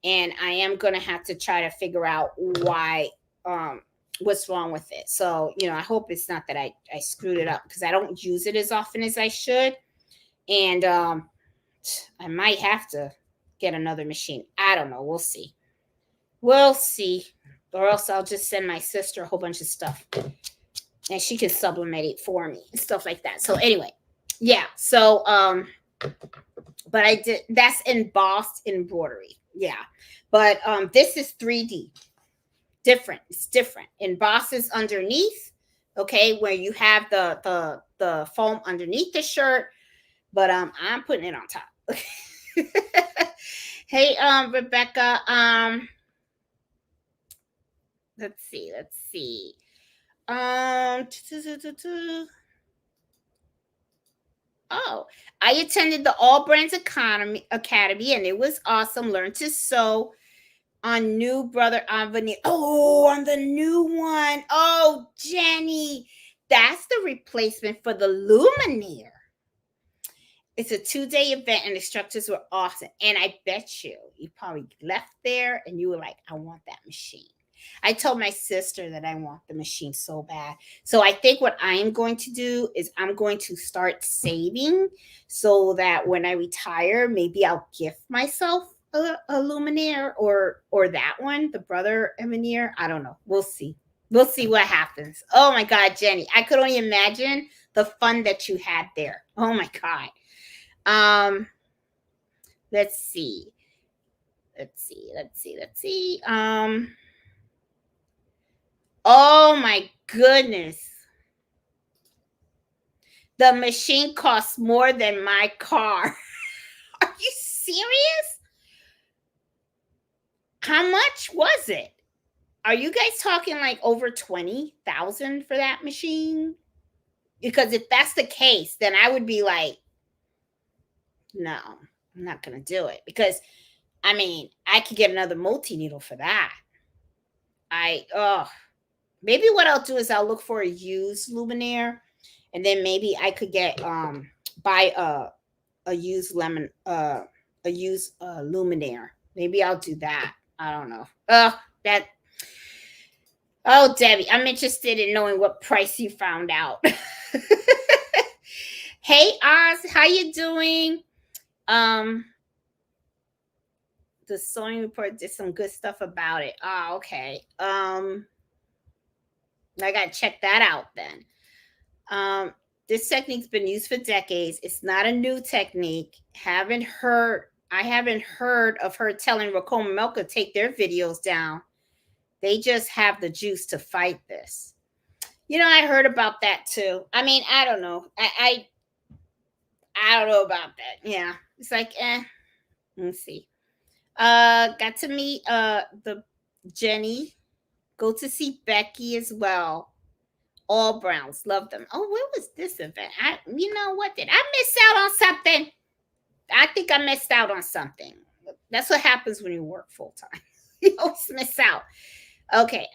and I am going to have to try to figure out why, what's wrong with it. So, I hope it's not that I screwed it up, because I don't use it as often as I should. And I might have to get another machine. I don't know. We'll see. Or else I'll just send my sister a whole bunch of stuff, and she can sublimate it for me and stuff like that. So anyway, yeah. So but I did, that's embossed embroidery. Yeah. But this is 3D. Different. It's different. Emboss is underneath, okay, where you have the foam underneath the shirt, but I'm putting it on top. Hey, Rebecca, let's see. Oh, I attended the All Brands Academy, and it was awesome. Learned to sew on new brother on veneer. Oh, on the new one. Oh, Jenny, that's the replacement for the Lumineer. It's a 2-day event, and instructors were awesome. And I bet you probably left there and you were like, I want that machine. I told my sister that I want the machine so bad. So I think what I am going to do is I'm going to start saving, so that when I retire, maybe I'll gift myself a Lumineer, or that one, the brother Lumineer. I don't know. We'll see. We'll see what happens. Oh my God, Jenny, I could only imagine the fun that you had there. Oh my God. Let's see. Let's see. Oh my goodness. The machine costs more than my car. Are you serious? How much was it? Are you guys talking like over 20,000 for that machine? Because if that's the case, then I would be like, no, I'm not going to do it. Because, I mean, I could get another multi needle for that. Maybe what I'll do is I'll look for a used luminaire, and then maybe I could get, buy a used luminaire. Maybe I'll do that. I don't know. Oh, Debbie, I'm interested in knowing what price you found out. Hey, Oz, how you doing? The sewing report did some good stuff about it. Oh, okay. I gotta check that out then. This technique's been used for decades. It's not a new technique. I haven't heard of her telling Racoma Melka to take their videos down. They just have the juice to fight this. I heard about that too. I mean, I don't know. I don't know about that. Yeah. It's like, let's see. Got to meet the Jenny. Go to see Becky as well. All Browns. Love them. Oh, where was this event? You know what? Did I miss out on something? I think I missed out on something. That's what happens when you work full time. You always miss out. Okay.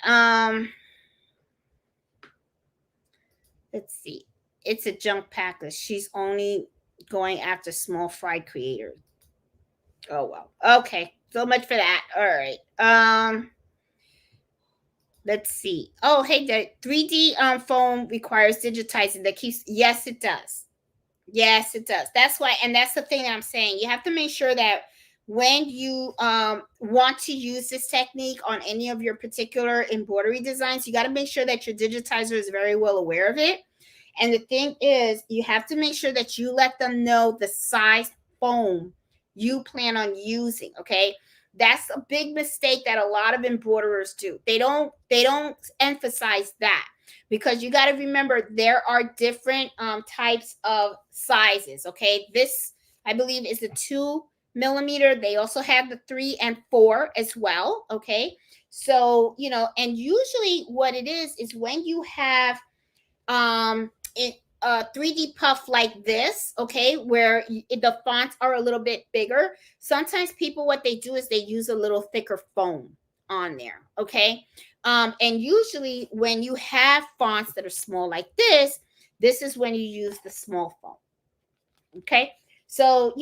Let's see. It's a junk packer. She's only going after small fry creators. Oh well. Okay. So much for that. All right. Let's see. Oh, hey, the 3D foam requires digitizing. Yes, it does. Yes, it does. That's why, and that's the thing that I'm saying. You have to make sure that when you want to use this technique on any of your particular embroidery designs, you got to make sure that your digitizer is very well aware of it. And the thing is, you have to make sure that you let them know the size foam you plan on using. Okay. That's a big mistake that a lot of embroiderers do. They don't emphasize that, because you got to remember there are different types of sizes. Okay. This, I believe, is the 2mm. They also have the 3 and 4 as well. Okay. So, and usually what it is when you have it 3D puff like this, okay, where the fonts are a little bit bigger. Sometimes people, what they do is they use a little thicker foam on there, okay. And usually when you have fonts that are small like this is when you use the small foam, okay. So,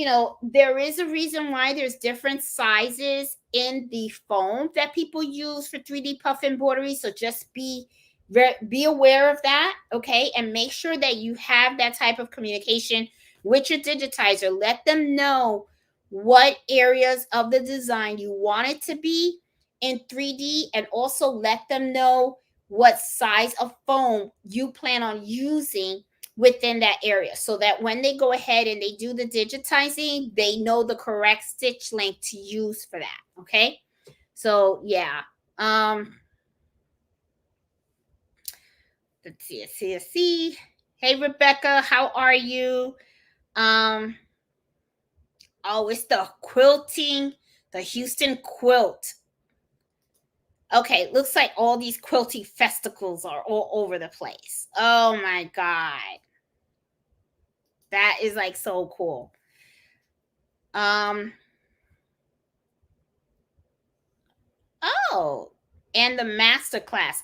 there is a reason why there's different sizes in the foam that people use for 3D puff embroidery. So just be aware of that, okay? And make sure that you have that type of communication with your digitizer. Let them know what areas of the design you want it to be in 3D, and also let them know what size of foam you plan on using within that area, so that when they go ahead and they do the digitizing, they know the correct stitch length to use for that, okay? So, yeah. Let's see. Hey, Rebecca, how are you? Oh, it's the quilting, the Houston quilt. Okay, looks like all these quilting festivals are all over the place. Oh my God. That is like so cool. Oh, and the master class.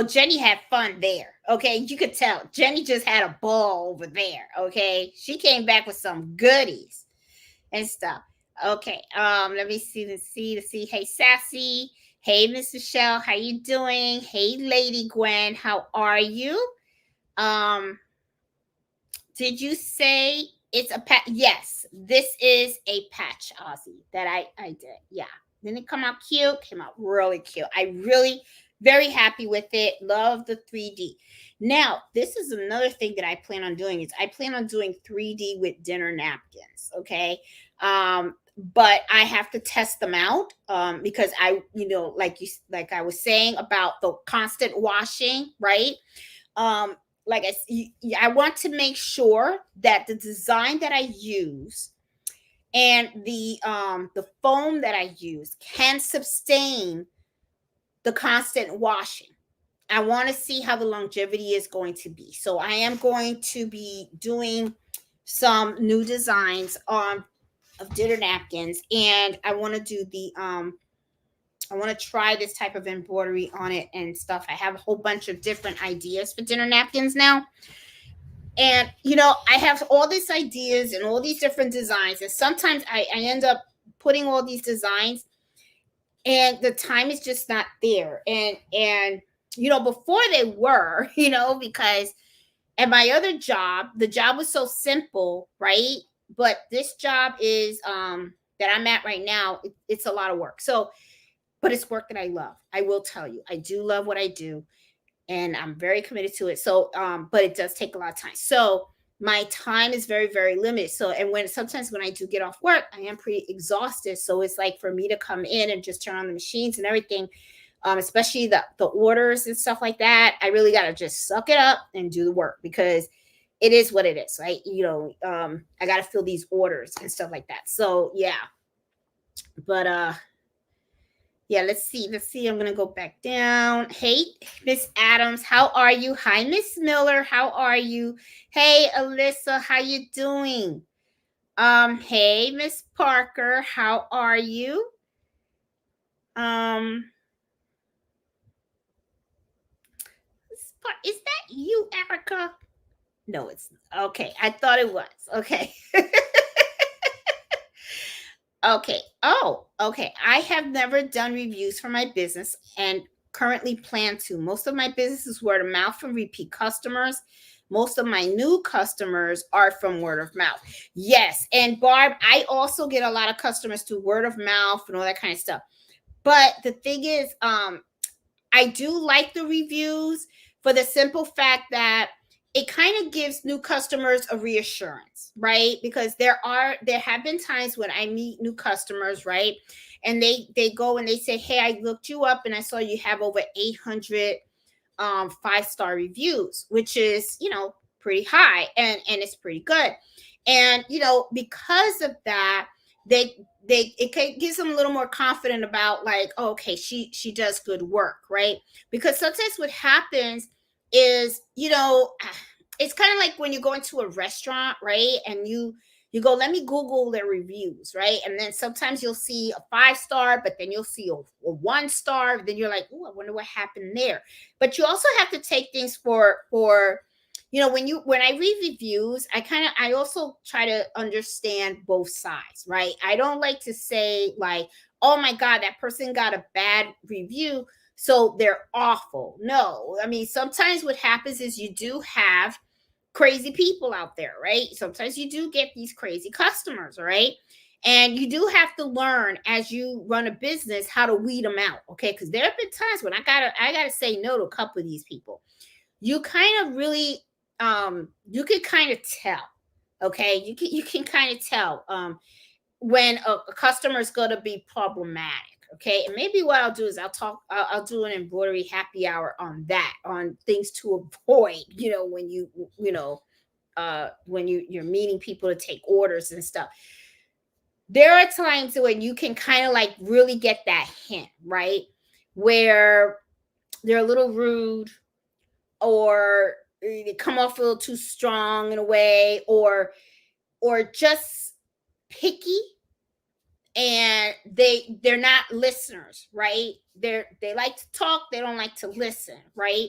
Jenny had fun there. Okay, you could tell Jenny just had a ball over there. Okay, she came back with some goodies and stuff. Okay, let me see. Hey, Sassy. Hey, Miss Michelle. How you doing? Hey, Lady Gwen. How are you? Did you say it's a patch? Yes, this is a patch, Ozzy, that I did. Yeah. Didn't it come out cute? Came out really cute. I really very happy with it. Love the 3D. Now, this is another thing that I plan on doing is I plan on doing 3D with dinner napkins. Okay. but I have to test them out because I, like I was saying about the constant washing, right? Um, I want to make sure that the design that I use and the foam that I use can sustain the constant washing. I want to see how the longevity is going to be. So I am going to be doing some new designs on of dinner napkins, and I want to do I want to try this type of embroidery on it and stuff. I have a whole bunch of different ideas for dinner napkins now. And I have all these ideas and all these different designs, and sometimes I end up putting all these designs and the time is just not there. And before they were, because at my other job, the job was so simple, right? But this job is that I'm at right now, it's a lot of work. So, but it's work that I love. I will tell you, I do love what I do, and I'm very committed to it. So, but it does take a lot of time. So my time is very, very limited. So, and sometimes when I do get off work, I am pretty exhausted. So it's like for me to come in and just turn on the machines and everything, especially the orders and stuff like that, I really got to just suck it up and do the work because it is what it is, right? I got to fill these orders and stuff like that. So yeah, but yeah, let's see. Let's see. I'm gonna go back down. Hey, Miss Adams, how are you? Hi, Miss Miller, how are you? Hey, Alyssa, how you doing? Hey, Miss Parker, how are you? Um, is that you, Erica? No, it's okay. I thought it was. Okay. Okay. Oh, okay. I have never done reviews for my business and currently plan to. Most of my business is word of mouth from repeat customers. Most of my new customers are from word of mouth. Yes. And Barb, I also get a lot of customers through word of mouth and all that kind of stuff. But the thing is, I do like the reviews for the simple fact that it kind of gives new customers a reassurance, right? Because there have been times when I meet new customers, right? And they go and they say, "Hey, I looked you up and I saw you have over 800 5-star reviews," which is, pretty high, and it's pretty good. And because of that, they gives them a little more confident about, like, oh, okay, she does good work, right? Because sometimes what happens is, it's kind of like when you go into a restaurant, right? And you go, let me Google their reviews, right? And then sometimes you'll see a 5-star, but then you'll see a 1-star. Then you're like, oh, I wonder what happened there. But you also have to take things for when I read reviews, I also try to understand both sides, right? I don't like to say, like, oh my God, that person got a bad review, so they're awful. No, I mean, sometimes what happens is you do have crazy people out there, right? Sometimes you do get these crazy customers, right? And you do have to learn as you run a business how to weed them out, okay? Because there have been times when I gotta say no to a couple of these people. You kind of really you can kind of tell, okay? You can kind of tell when a customer is going to be problematic, okay? And maybe what I'll do is I'll do an embroidery happy hour on that, on things to avoid, when you're meeting people to take orders and stuff. There are times when you can kind of like really get that hint, right? Where they're a little rude, or they come off a little too strong in a way, or just picky, and they're not listeners, right? They like to talk, they don't like to listen, right?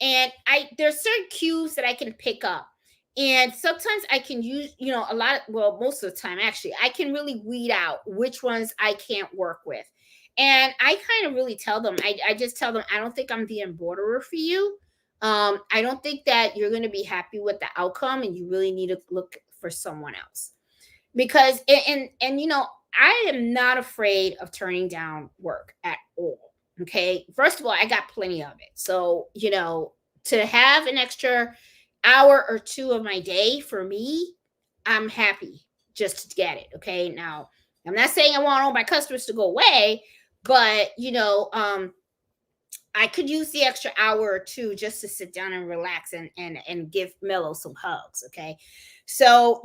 And there's certain cues that I can pick up, and sometimes I can use, most of the time actually, I can really weed out which ones I can't work with. And I kind of really tell them, I just tell them, I don't think I'm the embroiderer for you. I don't think that you're going to be happy with the outcome, and you really need to look for someone else. Because I am not afraid of turning down work at all. Okay. First of all, I got plenty of it. So, to have an extra hour or two of my day for me, I'm happy just to get it. Okay. Now, I'm not saying I want all my customers to go away, but I could use the extra hour or two just to sit down and relax and give Mello some hugs. Okay. So,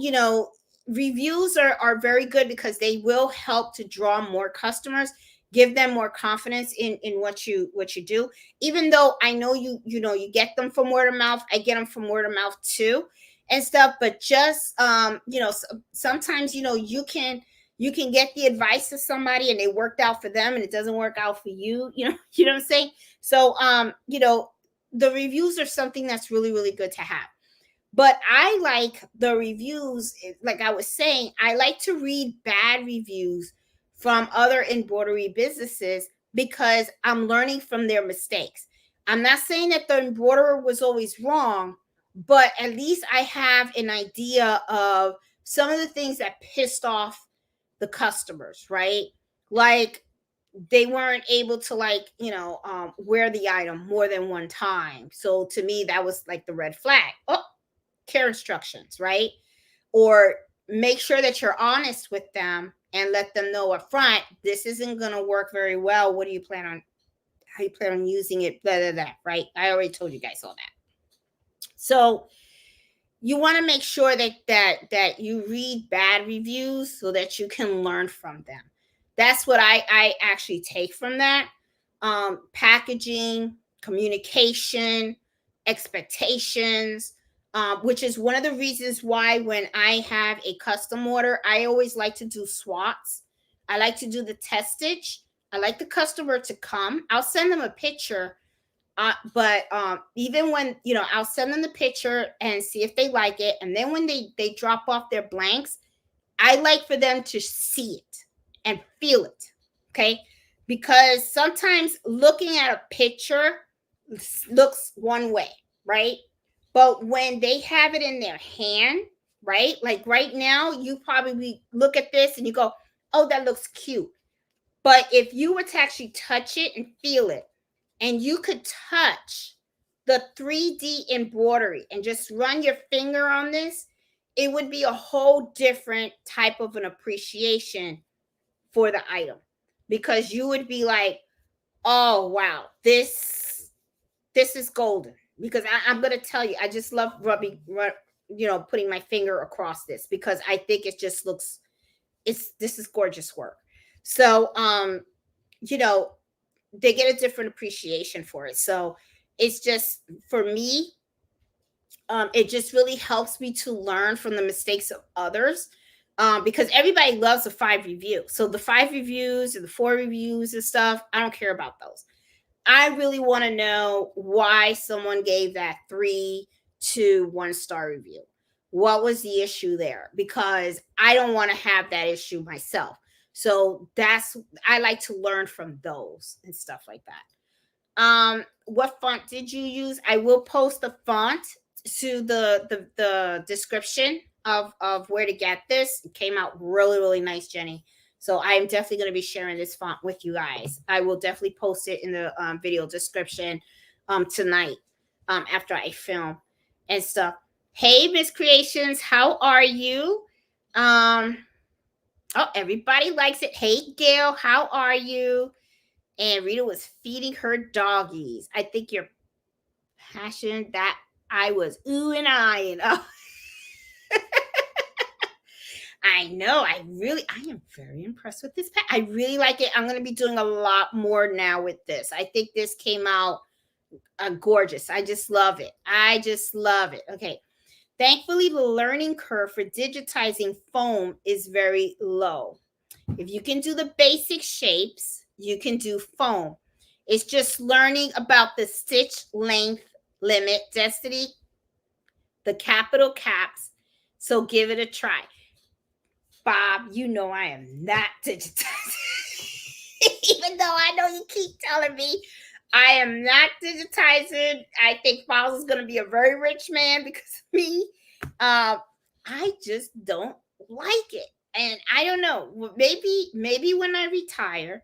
reviews are very good because they will help to draw more customers, give them more confidence in what you do. Even though I know you get them from word of mouth, I get them from word of mouth too and stuff, but just sometimes you can get the advice of somebody and it worked out for them and it doesn't work out for you. You know what I'm saying? So, the reviews are something that's really, really good to have. But I like the reviews, like I was saying, I like to read bad reviews from other embroidery businesses because I'm learning from their mistakes. I'm not saying that the embroiderer was always wrong, but at least I have an idea of some of the things that pissed off the customers, right? Like they weren't able to wear the item more than one time. So to me, that was like the red flag. Oh, care instructions, right? Or make sure that you're honest with them and let them know up front, this isn't going to work very well. What do you plan on? How you plan on using it? Blah, blah, blah, right? I already told you guys all that. So you want to make sure that you read bad reviews so that you can learn from them. That's what I actually take from that. Packaging, communication, expectations, which is one of the reasons why when I have a custom order, I always like to do SWOTs. I like to do the testage. I like the customer to come. I'll send them a picture, but even when I'll send them the picture and see if they like it, and then when they drop off their blanks, I like for them to see it and feel it. Okay, because sometimes looking at a picture looks one way, right? But when they have it in their hand, right? Like right now, you probably look at this and you go, "Oh, that looks cute." But if you were to actually touch it and feel it, and you could touch the 3D embroidery and just run your finger on this, it would be a whole different type of an appreciation for the item, because you would be like, oh wow, this is golden. Because I'm gonna tell you, I just love putting my finger across this because I think it just looks, this is gorgeous work. So you know they get a different appreciation for it. So it's just, for me, it just really helps me to learn from the mistakes of others, because everybody loves a 5 review. So the 5 reviews and the 4 reviews and stuff, I don't care about those. I really want to know why someone gave that 3 to 1 star review. What was the issue there? Because I don't want to have that issue myself. So I like to learn from those and stuff like that. What font did you use? I will post the font to the description of where to get this. It came out really, really nice, Jenny. So I'm definitely going to be sharing this font with you guys. I will definitely post it in the video description tonight, after I film and stuff. Hey, Miss Creations, how are you? Oh, everybody likes it. Hey, Gail, how are you? And Rita was feeding her doggies. I think you're passionate that I was ooh and eyeing. Oh. I know. I am very impressed with this. I really like it. I'm going to be doing a lot more now with this. I think this came out gorgeous. I just love it. I just love it. Okay. Thankfully, the learning curve for digitizing foam is very low. If you can do the basic shapes, you can do foam. It's just learning about the stitch length, limit, density, the capital caps. So give it a try. Bob, you know I am not digitizing. Even though I know you keep telling me I am not digitizing. I think Miles is going to be a very rich man because of me. I just don't like it. And I don't know. Maybe when I retire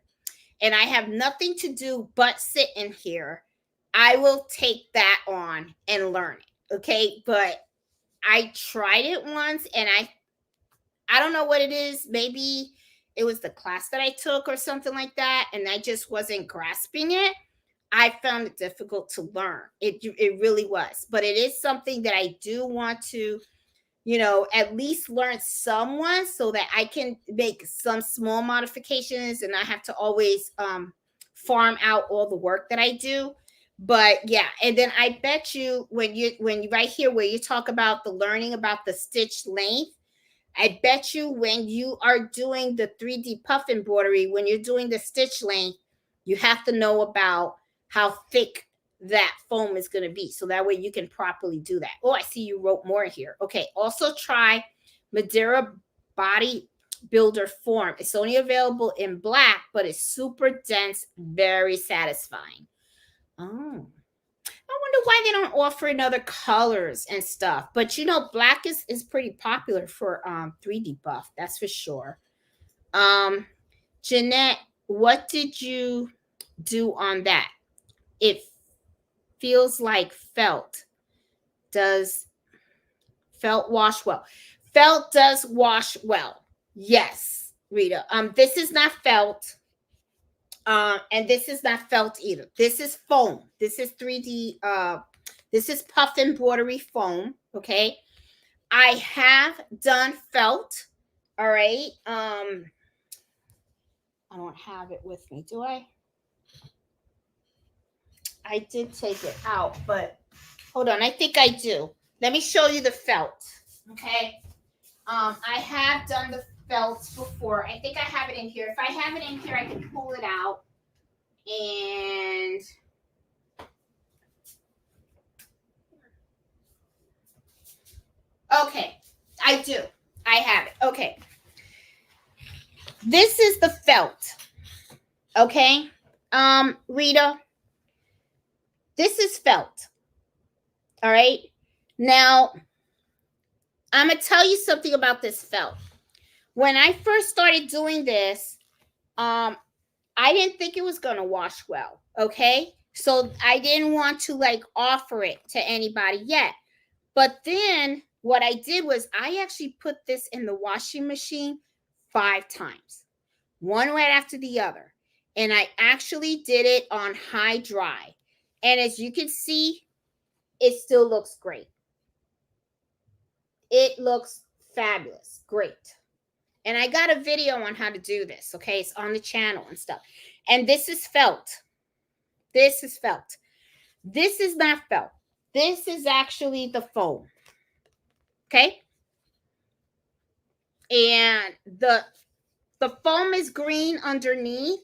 and I have nothing to do but sit in here, I will take that on and learn it. Okay. But I tried it once and I don't know what it is. Maybe it was the class that I took or something like that, and I just wasn't grasping it. I found it difficult to learn. It really was. But it is something that I do want to, at least learn somewhat so that I can make some small modifications and not have to always farm out all the work that I do. But yeah, and then I bet you when you right here where you talk about the learning about the stitch length, I bet you when you are doing the 3D puff embroidery, when you're doing the stitch length, you have to know about how thick that foam is going to be. So that way you can properly do that. Oh, I see you wrote more here. Okay. Also try Madeira Body Builder Form. It's only available in black, but it's super dense, very satisfying. Oh. I wonder why they don't offer in other colors and stuff. But black is pretty popular for 3D buff, that's for sure. Jeanette, what did you do on that? It feels like felt. Does felt wash well? Felt does wash well. Yes, Rita. This is not felt. And this is not felt either. This is foam. This is 3D. This is Puff Embroidery foam. Okay. I have done felt. All right. I don't have it with me, do I? I did take it out, but hold on. I think I do. Let me show you the felt. Okay. I have done the felt before. I think I have it in here. If I have it in here, I can pull it out. And okay, I do. I have it. Okay. This is the felt. Okay. Rita, this is felt. All right. Now, I'm going to tell you something about this felt. When I first started doing this, I didn't think it was going to wash well. Okay. So I didn't want to offer it to anybody yet. But then what I did was I actually put this in the washing machine 5 times, one right after the other. And I actually did it on high dry. And as you can see, it still looks great. It looks fabulous. Great. And I got a video on how to do this. Okay. It's on the channel and stuff. And this is felt. This is felt. This is not felt. This is actually the foam. Okay. And the foam is green underneath,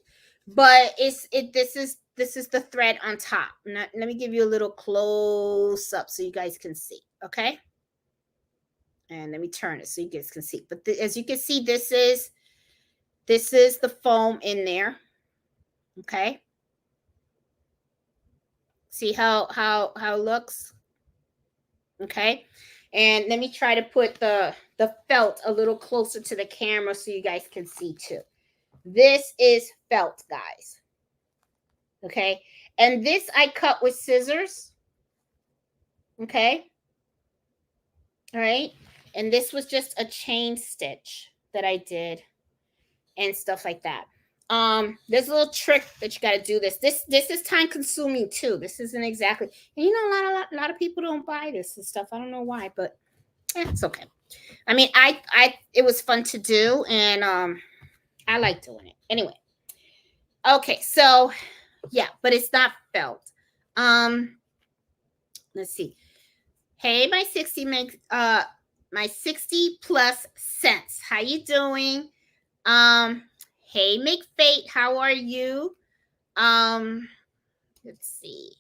but this is the thread on top. Now, let me give you a little close up so you guys can see. Okay. And let me turn it so you guys can see. But as you can see, this is the foam in there. Okay. See how it looks? Okay. And let me try to put the felt a little closer to the camera so you guys can see too. This is felt, guys. Okay. And this I cut with scissors. Okay. All right. And this was just a chain stitch that I did and stuff like that. There's a little trick that you got to do this. This is time consuming too. This isn't exactly, and a lot of people don't buy this and stuff. I don't know why, but it's okay. I mean, it was fun to do, and I like doing it anyway. Okay, so yeah, but it's not felt. Let's see. Hey, my 60 plus cents. How you doing? Hey, McFate, how are you? Let's see.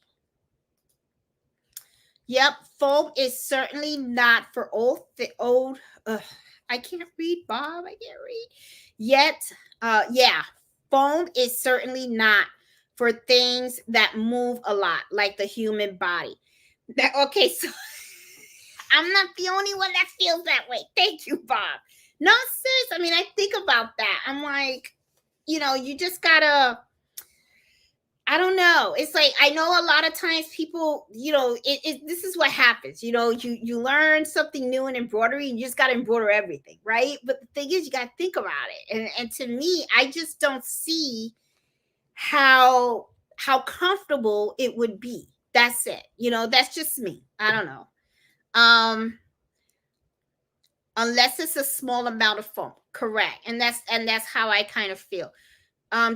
Yep, foam is certainly not for old. I can't read, Bob. I can't read yet. Yeah, foam is certainly not for things that move a lot, like the human body. Okay, so I'm not the only one that feels that way. Thank you, Bob. No, sis. I mean, I think about that. I'm like, you just gotta. I don't know. It's like I know a lot of times people, this is what happens. You learn something new in embroidery, and you just got to embroider everything, right? But the thing is, you got to think about it. And to me, I just don't see how comfortable it would be. That's it. That's just me. I don't know. Unless it's a small amount of foam, correct? And that's how I kind of feel.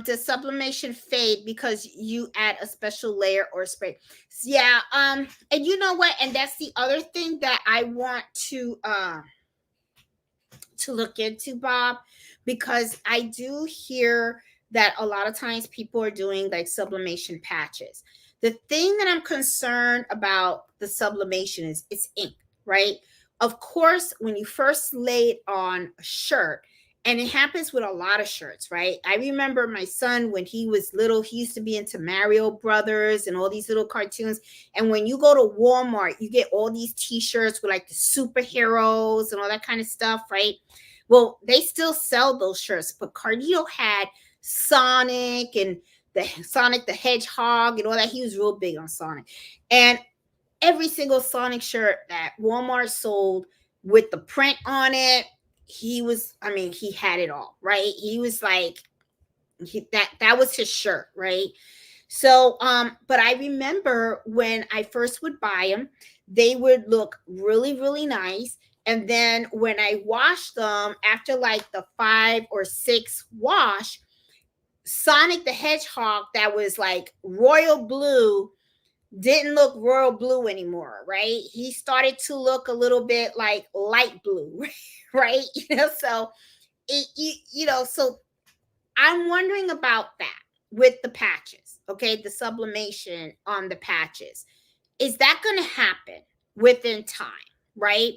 Does sublimation fade because you add a special layer or spray? Yeah. And you know what? And that's the other thing that I want to look into, Bob, because I do hear that a lot of times people are doing like sublimation patches. The thing that I'm concerned about the sublimation is it's ink, right? Of course, when you first lay it on a shirt, and it happens with a lot of shirts, right? I remember my son when he was little, he used to be into Mario Brothers and all these little cartoons. And when you go to Walmart, you get all these t-shirts with like the superheroes and all that kind of stuff, right? Well, they still sell those shirts, but Carlito had Sonic and the Sonic the Hedgehog and all that. He was real big on Sonic. And every single Sonic shirt that Walmart sold with the print on it, he had it all, right? He was like, that was his shirt, right? So, but I remember when I first would buy them, they would look really, really nice. And then when I washed them after like the 5 or 6 wash, Sonic the Hedgehog that was like royal blue didn't look royal blue anymore, right? He started to look a little bit like light blue, right? So so I'm wondering about that with the patches, okay? The sublimation on the patches. Is that going to happen within time, right?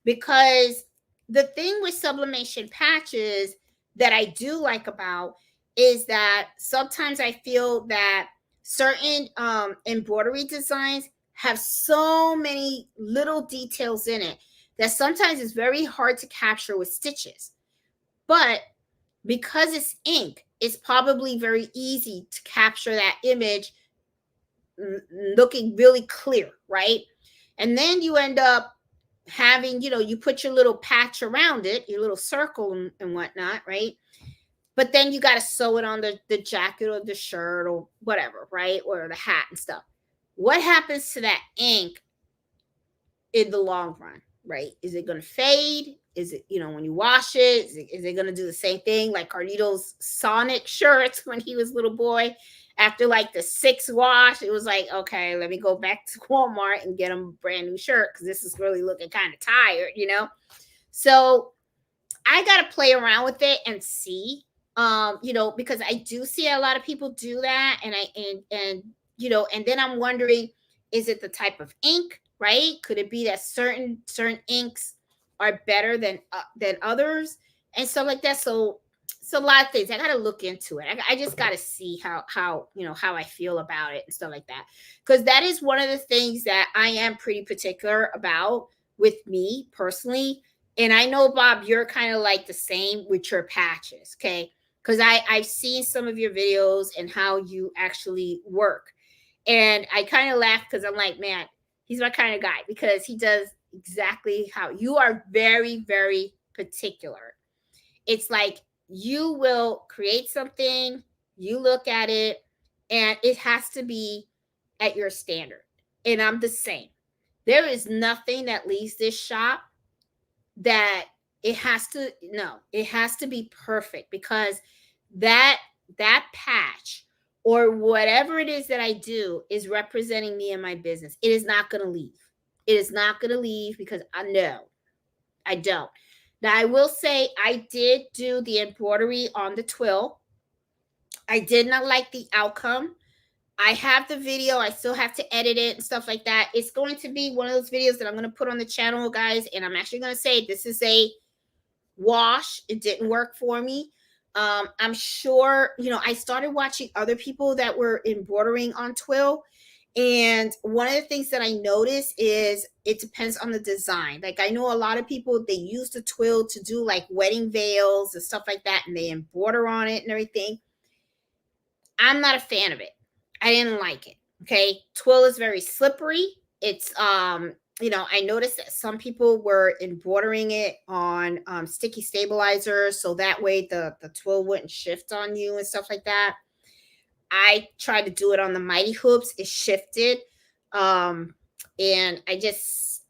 Because the thing with sublimation patches that I do like about is that sometimes I feel that certain embroidery designs have so many little details in it that sometimes it's very hard to capture with stitches. But because it's ink, it's probably very easy to capture that image looking really clear, right? And then you end up having, you put your little patch around it, your little circle and whatnot, right? But then you got to sew it on the jacket or the shirt or whatever, right? Or the hat and stuff. What happens to that ink in the long run, right? Is it going to fade? Is it, when you wash it, is it going to do the same thing like Carlito's Sonic shirts when he was a little boy? After like the 6th wash, it was like, okay, let me go back to Walmart and get him a brand new shirt because this is really looking kind of tired, So I got to play around with it and see, because I do see a lot of people do that. And then I'm wondering, is it the type of ink, right? Could it be that certain inks are better than others and stuff like that? So it's a lot of things. I got to look into it. I just got to see how I feel about it and stuff like that. Because that is one of the things that I am pretty particular about with me personally. And I know, Bob, you're kind of like the same with your patches, okay? Because I've seen some of your videos and how you actually work. And I kind of laugh because I'm like, man, he's my kind of guy because he does exactly how you are very, very particular. It's like you will create something, you look at it, and it has to be at your standard. And I'm the same. There is nothing that leaves this shop that it has to be perfect because that patch or whatever it is that I do is representing me and my business. It is not going to leave. It is not going to leave because I don't. Now I will say I did do the embroidery on the twill. I did not like the outcome. I have the video. I still have to edit it and stuff like that. It's going to be one of those videos that I'm going to put on the channel, guys. And I'm actually going to say this is a wash. It didn't work for me. I'm sure, I started watching other people that were embroidering on twill. And one of the things that I noticed is it depends on the design. Like I know a lot of people, they use the twill to do like wedding veils and stuff like that. And they embroider on it and everything. I'm not a fan of it. I didn't like it. Okay. Twill is very slippery. It's I noticed that some people were embroidering it on sticky stabilizers so that way the twill wouldn't shift on you and stuff like that. I tried to do it on the mighty hoops. It shifted. And I just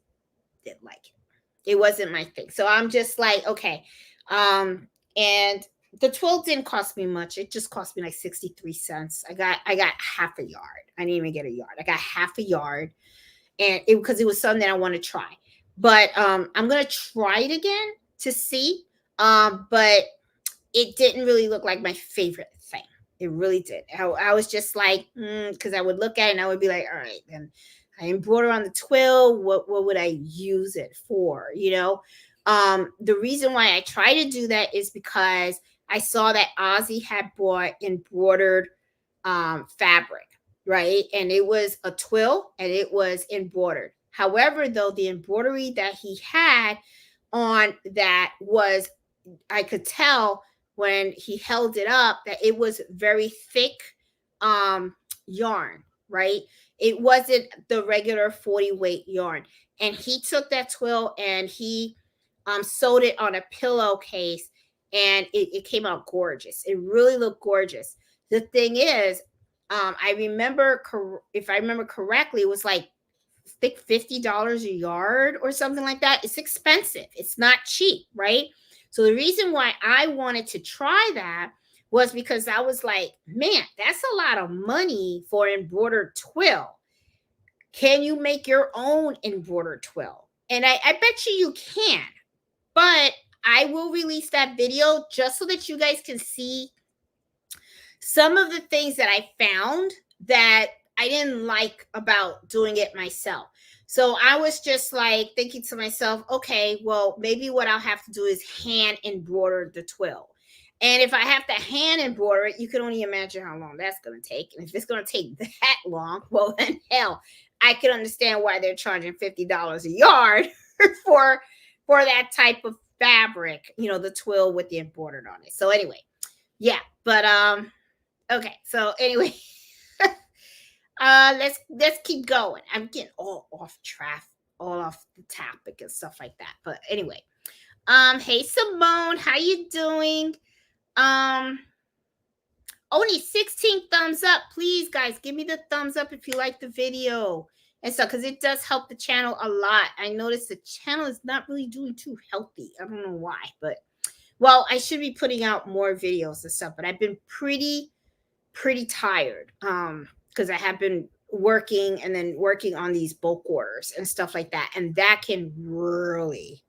didn't like it. It wasn't my thing. So I'm just like, okay. And the twill didn't cost me much. It just cost me like 63 cents. I got half a yard. I didn't even get a yard. I got half a yard. And it because it was something that I want to try. But I'm gonna try it again to see. But it didn't really look like my favorite thing. It really did. I was just like, because I would look at it and I would be like, all right, then I embroider on the twill. What would I use it for? The reason why I try to do that is because I saw that Ozzy had bought embroidered fabric, right? And it was a twill and it was embroidered. However, though, the embroidery that he had on that was, I could tell when he held it up that it was very thick yarn, right? It wasn't the regular 40 weight yarn. And he took that twill and he sewed it on a pillowcase and it came out gorgeous. It really looked gorgeous. The thing is, I remember, if I remember correctly, it was like I think $50 a yard or something like that. It's expensive. It's not cheap, right? So the reason why I wanted to try that was because I was like, man, that's a lot of money for embroidered twill. Can you make your own embroidered twill? And I bet you can. But I will release that video just so that you guys can see some of the things that I found that I didn't like about doing it myself. So I was just like thinking to myself, okay, well, maybe what I'll have to do is hand embroider the twill. And if I have to hand embroider it, you can only imagine how long that's going to take. And if it's going to take that long, well, then hell, I can understand why they're charging $50 a yard for that type of fabric, the twill with the embroidered on it. So anyway, yeah, but okay. So anyway, let's keep going. I'm getting all off track, all off the topic and stuff like that. But anyway, hey Simone, how you doing? Only 16 thumbs up. Please, guys, give me the thumbs up if you like the video and stuff, because it does help the channel a lot. I noticed the channel is not really doing too healthy. I don't know why, but well, I should be putting out more videos and stuff, but I've been pretty tired. Because I have been working and then working on these bulk orders and stuff like that. And that can really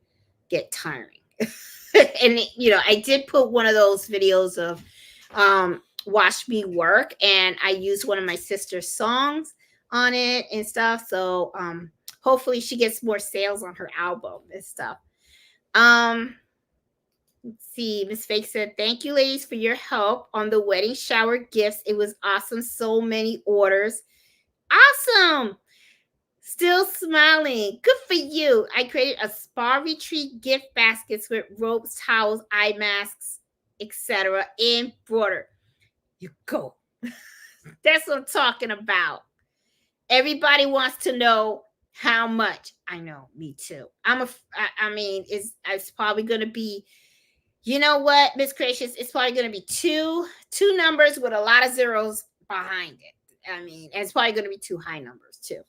get tiring. And, I did put one of those videos of watch me work. And I used one of my sister's songs on it and stuff. So hopefully she gets more sales on her album and stuff. Let's see. Miss Fake said, thank you, ladies, for your help on the wedding shower gifts. It was awesome. So many orders. Awesome. Still smiling. Good for you. I created a spa retreat gift baskets with ropes, towels, eye masks, etc. embroidered. You go. That's what I'm talking about. Everybody wants to know how much. I know, me too. I mean, it's probably going to be, you know what, Miss Gracious? It's probably going to be two numbers with a lot of zeros behind it. I mean, and it's probably going to be two high numbers too.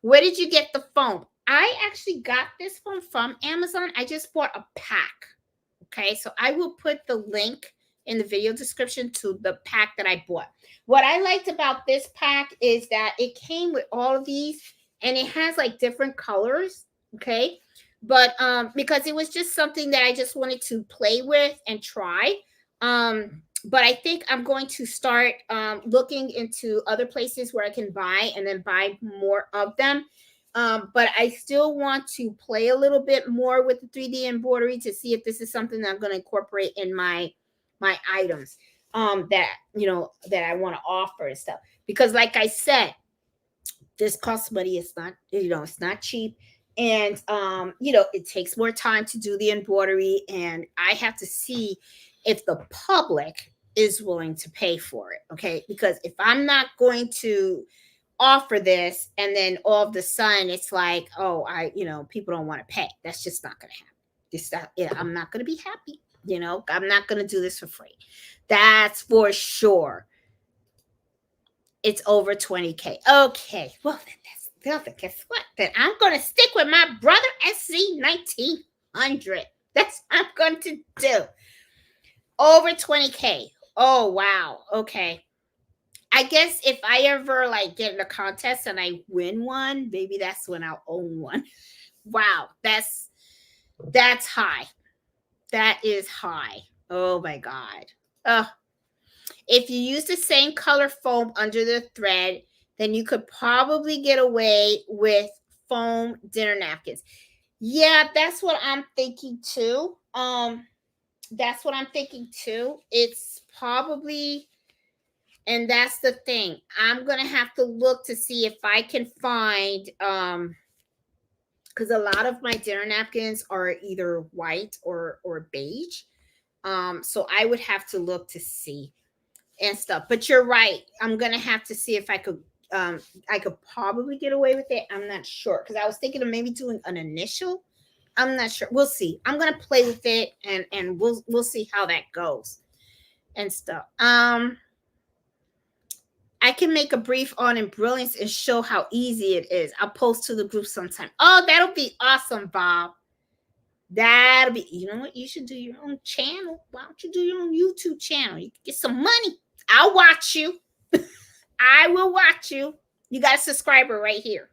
Where did you get the foam? I actually got this foam from Amazon. I just bought a pack. Okay, so I will put the link in the video description to the pack that I bought. What I liked about this pack is that it came with all of these and it has like different colors. Okay. But because it was just something that I just wanted to play with and try. But I think I'm going to start looking into other places where I can buy and then buy more of them. But I still want to play a little bit more with the 3D embroidery to see if this is something that I'm going to incorporate in my items that I want to offer and stuff. Because like I said, this costs money. It's not, it's not cheap. And, it takes more time to do the embroidery. And I have to see if the public is willing to pay for it. Okay. Because if I'm not going to offer this and then all of a sudden it's like, oh, people don't want to pay. That's just not going to happen. I'm not going to be happy. I'm not going to do this for free. That's for sure. It's over 20K. Okay. Well, guess what? Then I'm going to stick with my brother SC 1900. That's what I'm going to do. Over 20K. Oh, wow. Okay. I guess if I ever get in a contest and I win one, maybe that's when I'll own one. Wow. That's high. That is high. Oh my God. If you use the same color foam under the thread, then you could probably get away with foam dinner napkins. Yeah, that's what I'm thinking too. It's probably, and that's the thing. I'm gonna have to look to see if I can find because a lot of my dinner napkins are either white or beige. So I would have to look to see and stuff. But you're right. I'm gonna have to see if I could probably get away with it. I'm not sure because I was thinking of maybe doing an initial. I'm not sure. We'll see. I'm gonna play with it and we'll see how that goes and stuff. I can make a brief on embroidery and show how easy it is. I'll post to the group sometime. Oh, that'll be awesome, Bob. That'll be, you know what? You should do your own channel. Why don't you do your own YouTube channel? You can get some money. I'll watch you. I will watch you. You got a subscriber right here.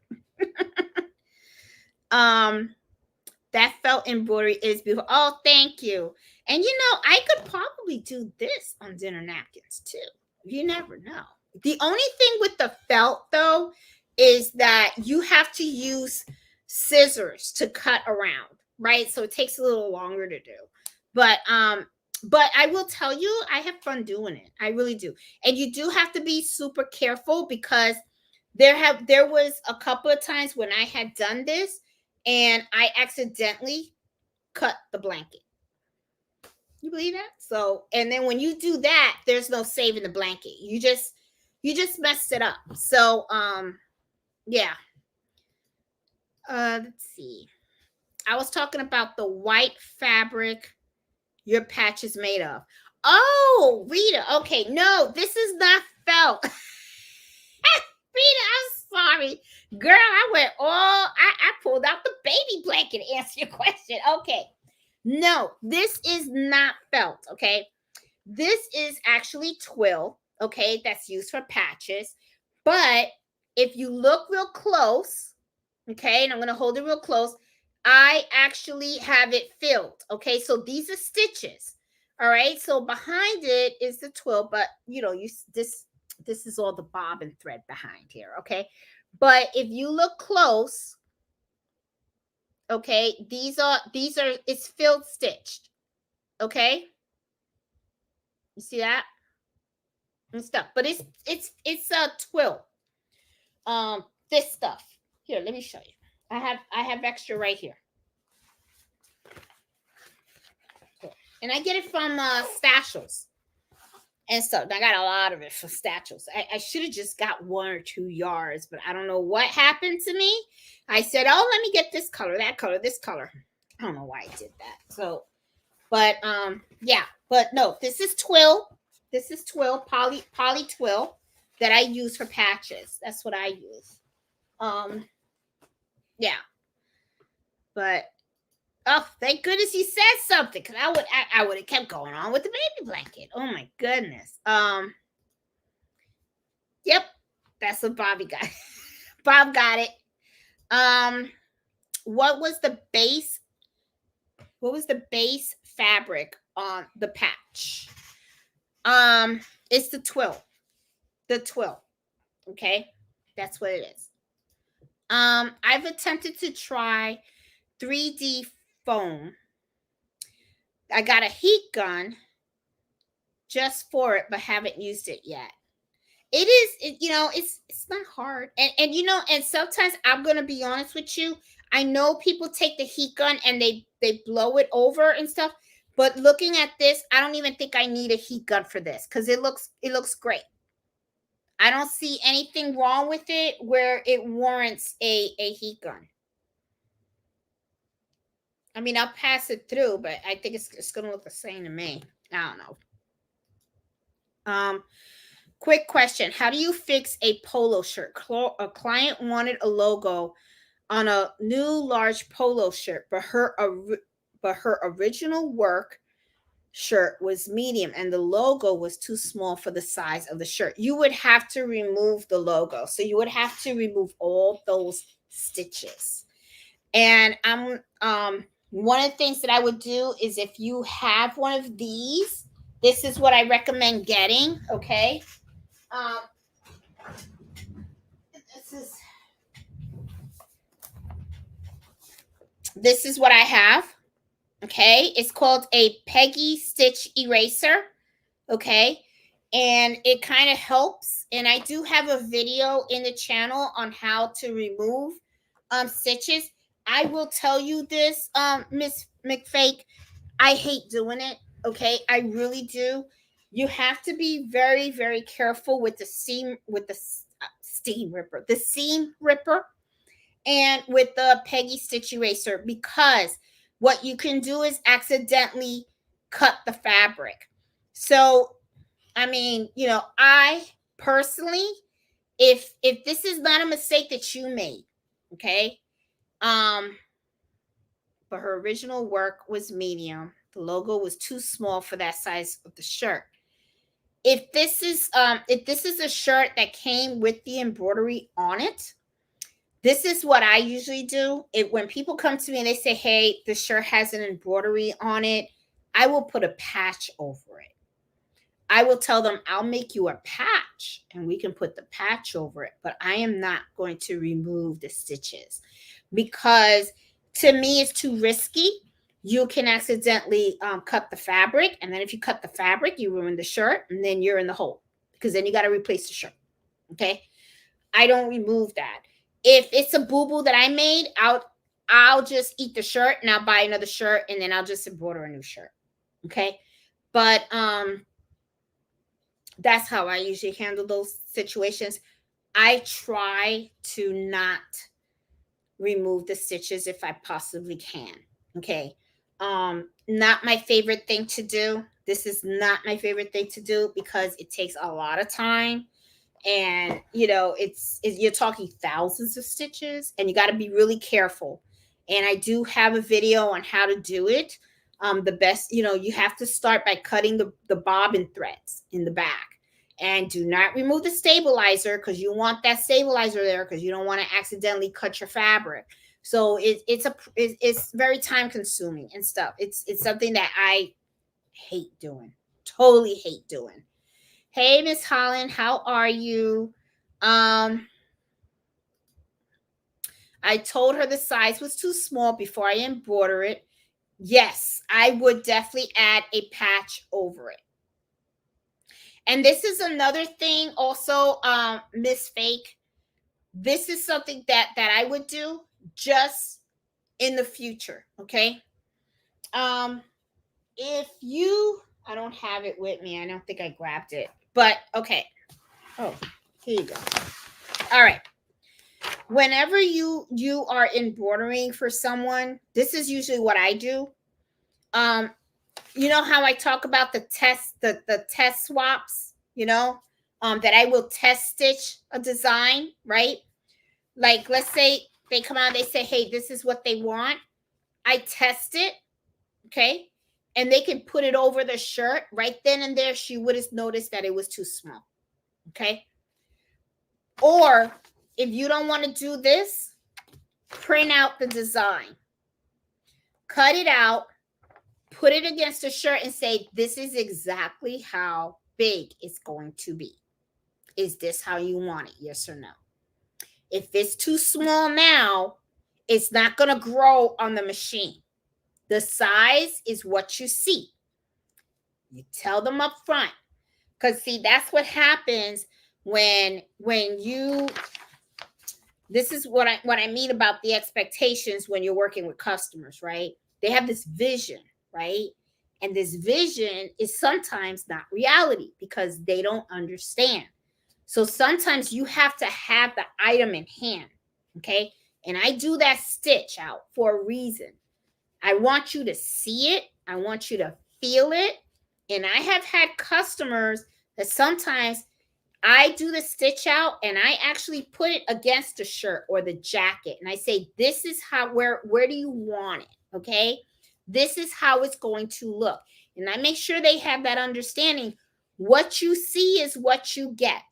That felt embroidery is beautiful. Oh, thank you. And I could probably do this on dinner napkins too. You never know. The only thing with the felt though is that you have to use scissors to cut around, right? So it takes a little longer to do. But I will tell you, I have fun doing it. I really do. And you do have to be super careful because there was a couple of times when I had done this and I accidentally cut the blanket. You believe that? So, and then when you do that, there's no saving the blanket. You just messed it up. So, yeah. Let's see. I was talking about the white fabric your patch is made of. Oh, Rita. Okay, no, this is not felt. Rita, I'm sorry. Girl, I pulled out the baby blanket to answer your question. Okay. No, this is not felt, okay? This is actually twill, okay? That's used for patches. But if you look real close, okay, and I'm going to hold it real close, I actually have it filled, okay? So these are stitches, all right? So behind it is the twill, but, this is all the bobbin thread behind here, okay? But if you look close, okay, these are it's filled stitched, okay? You see that and stuff, but it's a twill. This stuff here, let me show you. I have extra right here, and I get it from Stashels and stuff. I got a lot of it from Stashels. I should have just got 1 or 2 yards, but I don't know what happened to me. I said, oh, let me get this color, that color, this color. I don't know why I did that. So, but yeah, but no, this is twill. This is twill, poly twill that I use for patches. That's what I use. Yeah. But oh, thank goodness you said something, because I would have kept going on with the baby blanket. Oh my goodness. Yep, that's what Bobby got. Bob got it. What was the base fabric on the patch? It's the twill. The twill. Okay, that's what it is. I've attempted to try 3D foam. I got a heat gun just for it, but haven't used it yet. It is, it's not hard. And sometimes I'm going to be honest with you. I know people take the heat gun and they blow it over and stuff, But looking at this, I don't even think I need a heat gun for this because it looks great. I don't see anything wrong with it where it warrants a heat gun. I mean, I'll pass it through, but I think it's going to look the same to me. I don't know. Quick question. How do you fix a polo shirt? A client wanted a logo on a new large polo shirt, but her original work shirt was medium and the logo was too small for the size of the shirt. You would have to remove the logo. So you would have to remove all those stitches. And one of the things that I would do is if you have one of these, this is what I recommend getting, okay? This is what I have. Okay, it's called a Peggy Stitch Eraser. Okay, and it kind of helps. And I do have a video in the channel on how to remove stitches. I will tell you this, Miss McFake, I hate doing it. Okay, I really do. You have to be very, very careful with the seam ripper, and with the Peggy Stitch Eraser, because what you can do is accidentally cut the fabric. So, I mean, I personally, if this is not a mistake that you made, okay, but her original work was medium, the logo was too small for that size of the shirt. If this is a shirt that came with the embroidery on it, this is what I usually do. When people come to me and they say, hey, the shirt has an embroidery on it, I will put a patch over it. I will tell them, I'll make you a patch and we can put the patch over it. But I am not going to remove the stitches because to me, it's too risky. You can accidentally cut the fabric. And then if you cut the fabric, you ruin the shirt and then you're in the hole because then you got to replace the shirt. Okay. I don't remove that. If it's a boo-boo that I made, I'll just eat the shirt and I'll buy another shirt and then I'll just embroider a new shirt. Okay. But that's how I usually handle those situations. I try to not remove the stitches if I possibly can. Okay. Not my favorite thing to do. This is not my favorite thing to do because it takes a lot of time. And you're talking thousands of stitches and you got to be really careful. And I do have a video on how to do it. The best, you have to start by cutting the bobbin threads in the back, and do not remove the stabilizer because you want that stabilizer there because you don't want to accidentally cut your fabric. So it's very time consuming and stuff. It's something that I hate doing, totally hate doing. Hey, Miss Holland, how are you? I told her the size was too small before I embroider it. Yes, I would definitely add a patch over it. And this is another thing also, Miss Fake. This is something that I would do just in the future, okay? If you, I don't have it with me. I don't think I grabbed it. But okay. Oh, here you go. All right. Whenever you are embroidering for someone, this is usually what I do. You know how I talk about the test swaps, that I will test stitch a design, right? Like, let's say they come out, they say, hey, this is what they want. I test it, okay? And they can put it over the shirt right then and there. She would have noticed that it was too small. Okay. Or if you don't want to do this, print out the design, cut it out, put it against a shirt and say, this is exactly how big it's going to be. Is this how you want it? Yes or no? If it's too small now, it's not going to grow on the machine. The size is what you see. You tell them up front. Because see, that's what happens when you, this is what I mean about the expectations when you're working with customers, right? They have this vision, right? And this vision is sometimes not reality because they don't understand. So sometimes you have to have the item in hand. Okay. And I do that stitch out for a reason. I want you to see it. I want you to feel it. And I have had customers that sometimes I do the stitch out and I actually put it against the shirt or the jacket. And I say, this is how, where do you want it? Okay. This is how it's going to look. And I make sure they have that understanding. What you see is what you get.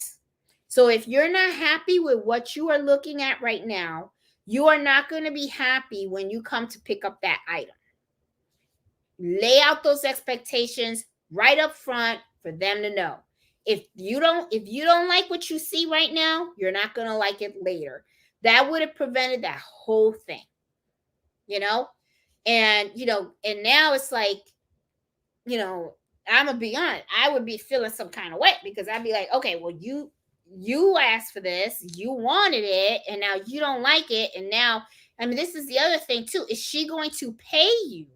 So if you're not happy with what you are looking at right now, you are not going to be happy when you come to pick up that item. Lay out those expectations right up front for them to know. If you don't like what you see right now, you're not going to like it later. That would have prevented that whole thing. And and now it's like, I'm gonna be honest, I would be feeling some kind of way because I'd be like, okay, well, you asked for this, you wanted it, and now you don't like it. And now, this is the other thing too. Is she going to pay you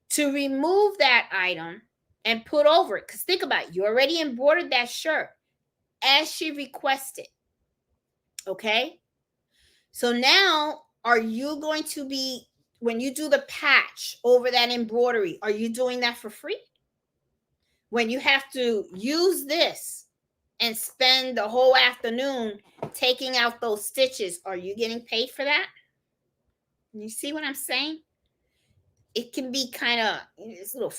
to remove that item and put over it? Because think about it, you already embroidered that shirt as she requested. Okay. So now, are you going to be, when you do the patch over that embroidery, are you doing that for free? When you have to use this and spend the whole afternoon taking out those stitches, are you getting paid for that? You see what I'm saying? It can be kind of this little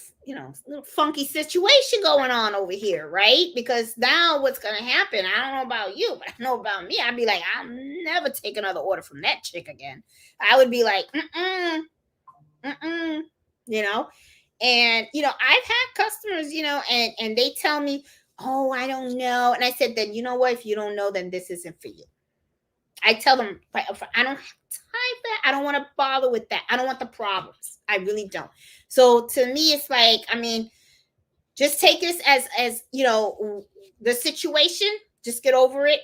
funky situation going on over here, right? Because now what's going to happen, I don't know about you, but I know about me. I'd be like, I'll never take another order from that chick again. I would be like, And, I've had customers, and they tell me, oh, I don't know. And I said, then you know what? If you don't know, then this isn't for you. I tell them, I don't have time for that. I don't want to bother with that. I don't want the problems. I really don't. So to me, it's like, just take this as the situation. Just get over it.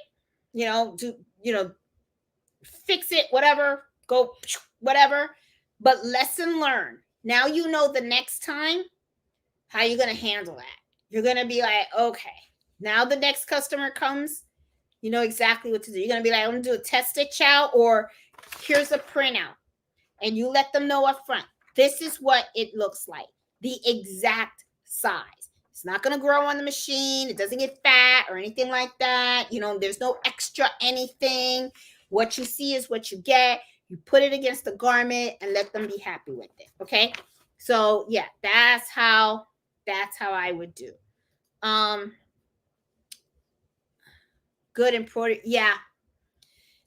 Fix it, whatever. Go, whatever. But lesson learned. Now you know the next time how you're going to handle that. You're going to be like, okay, now the next customer comes, you know exactly what to do. You're going to be like, I'm going to do a test stitch out, or here's a printout. And you let them know up front, this is what it looks like. The exact size. It's not going to grow on the machine. It doesn't get fat or anything like that. There's no extra anything. What you see is what you get. You put it against the garment and let them be happy with it. Okay. So yeah, that's how I would do. Good embroidery. Yeah.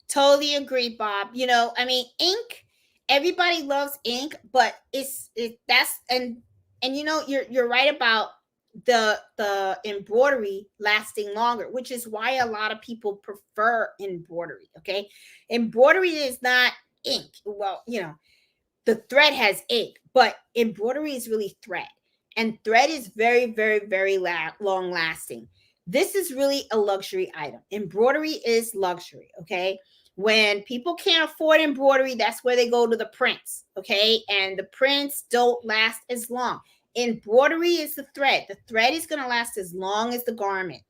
Totally agree, Bob. Ink, everybody loves ink, but you're right about the embroidery lasting longer, which is why a lot of people prefer embroidery. Okay. Embroidery is not ink. Well, the thread has ink, but embroidery is really thread, and thread is very, very, very long lasting. This is really a luxury item. Embroidery is luxury. Okay. When people can't afford embroidery, that's where they go to the prints. Okay. And the prints don't last as long. Embroidery is the thread. The thread is going to last as long as the garment.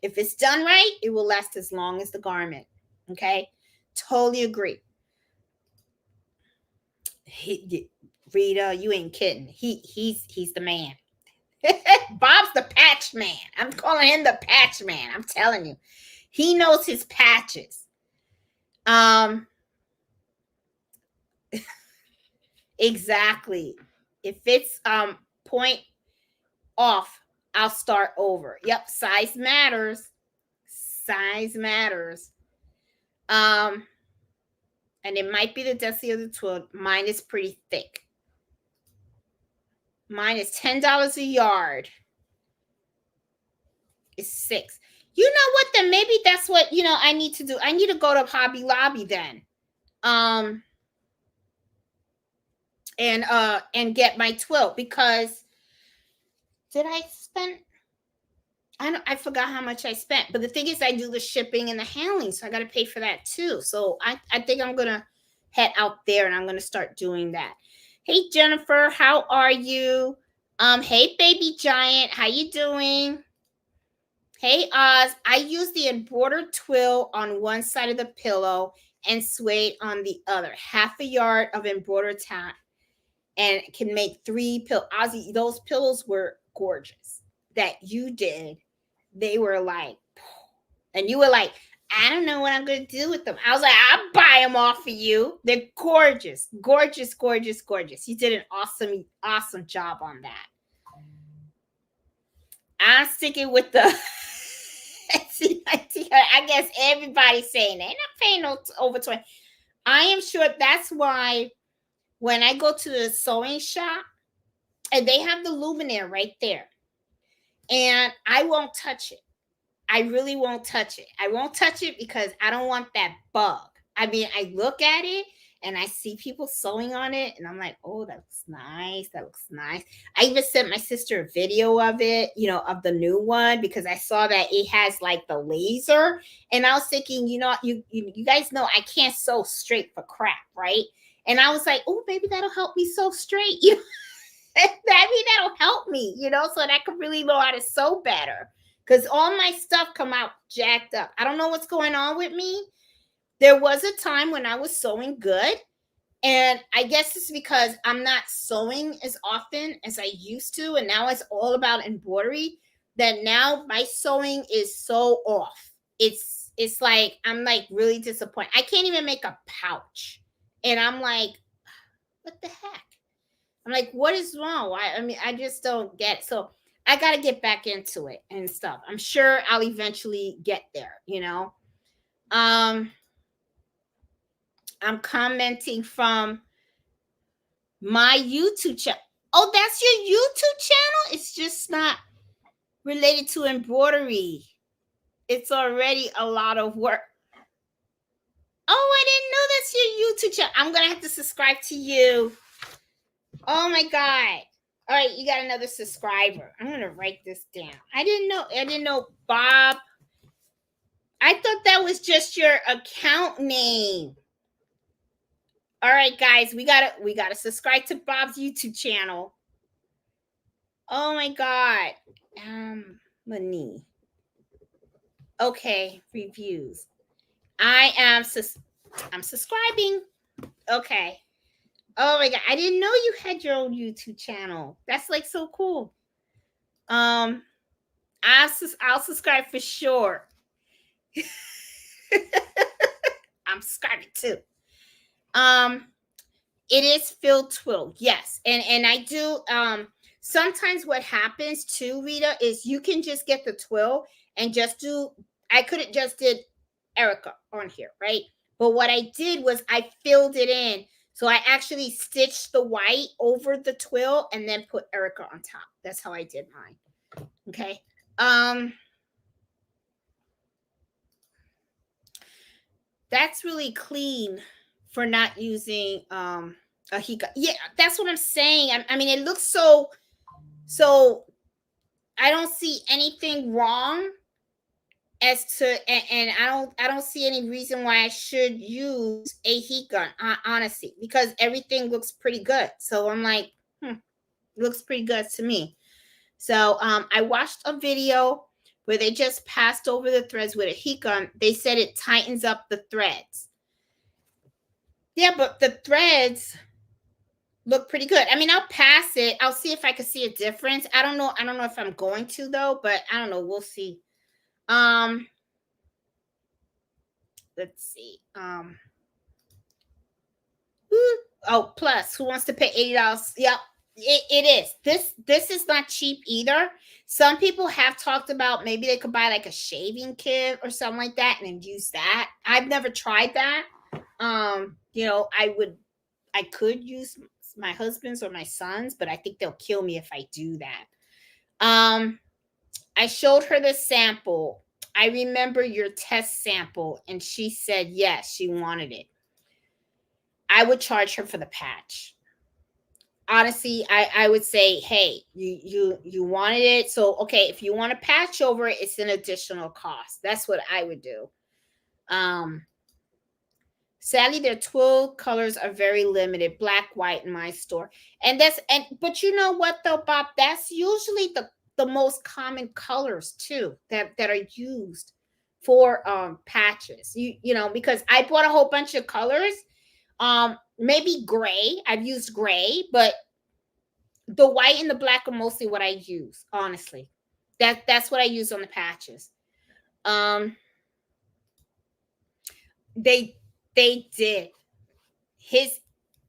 If it's done right, it will last as long as the garment. Okay. Totally agree. Rita, you ain't kidding. He's the man. Bob's the patch man. I'm calling him the patch man. I'm telling you, he knows his patches. Exactly. If it's point off, I'll start over. Yep, size matters. Size matters. And it might be the density of the twill. Mine is pretty thick. Mine is $10 a yard. It's $6. You know what? Then maybe that's what I need to do. I need to go to Hobby Lobby then. And get my twill, because did I spend? I forgot how much I spent. But the thing is, I do the shipping and the handling, so I got to pay for that too. So I think I'm gonna head out there and I'm gonna start doing that. Hey Jennifer, how are you? Hey baby giant, how you doing? Hey Oz, I use the embroidered twill on one side of the pillow and suede on the other. Half a yard of embroidered tack and can make 3 pillows. Ozzy, those pillows were gorgeous that you did. They were like, and you were like, I don't know what I'm going to do with them. I was like, I'll buy them off of you. They're gorgeous, gorgeous, gorgeous, gorgeous. You did an awesome, awesome job on that. I'm sticking with the I guess everybody's saying they're not paying no over 20. I am sure that's why when I go to the sewing shop and they have the luminaire right there, and I won't touch it. I really won't touch it. I won't touch it because I don't want that bug. I mean, I look at it and I see people sewing on it and I'm like, oh, that looks nice. That looks nice. I even sent my sister a video of it, of the new one, because I saw that it has like the laser. And I was thinking, you guys know I can't sew straight for crap, right? And I was like, oh, maybe that'll help me sew straight. That'll help me, so that I could really know how to sew better. Because all my stuff come out jacked up. I don't know what's going on with me. There was a time when I was sewing good. And I guess it's because I'm not sewing as often as I used to. And now it's all about embroidery. That now my sewing is so off. It's like, I'm like really disappointed. I can't even make a pouch. And I'm like, what the heck? I'm like, what is wrong? I just don't get it. So I got to get back into it and stuff. I'm sure I'll eventually get there, I'm commenting from my YouTube channel. Oh, that's your YouTube channel? It's just not related to embroidery. It's already a lot of work. Oh, I didn't know that's your YouTube channel. I'm going to have to subscribe to you. Oh, my God. All right, you got another subscriber. I'm going to write this down. I didn't know, Bob. I thought that was just your account name. All right, guys, we gotta subscribe to Bob's YouTube channel. Oh my God. Money. Okay, reviews. I'm subscribing. Okay. Oh my God, I didn't know you had your own YouTube channel. That's like so cool. I'll subscribe for sure. I'm subscribing too. It is filled twill, yes, and I do. Sometimes what happens too, Rita, is you can just get the twill and just do. I could have just did Erica on here, right? But what I did was I filled it in. So I actually stitched the white over the twill and then put Erica on top. That's how I did mine. Okay. That's really clean for not using a hika. Yeah, that's what I'm saying. I mean, it looks so I don't see anything wrong as to and I don't see any reason why I should use a heat gun, honestly, because everything looks pretty good. So I'm like, it looks pretty good to me. So I watched a video where they just passed over the threads with a heat gun. They said it tightens up the threads. Yeah, but the threads look pretty good. I mean, I'll pass it. I'll see if I can see a difference. I don't know if I'm going to though, but I don't know. We'll see. Let's see. Oh, plus, who wants to pay $80? Yep, it is. This is not cheap either. Some people have talked about maybe they could buy like a shaving kit or something like that and then use that. I've never tried that. I could use my husband's or my son's, but I think they'll kill me if I do that. I showed her the sample. I remember your test sample, and she said yes, she wanted it. I would charge her for the patch. Honestly, I would say, hey, you wanted it, so okay, if you want to patch over it, it's an additional cost. That's what I would do. Sadly, their twill colors are very limited, black, white in my store. But you know what though, Bob? That's usually the most common colors too that are used for patches. You know, because I bought a whole bunch of colors. Maybe gray. I've used gray, but the white and the black are mostly what I use, honestly. That's what I use on the patches. Um they they did. His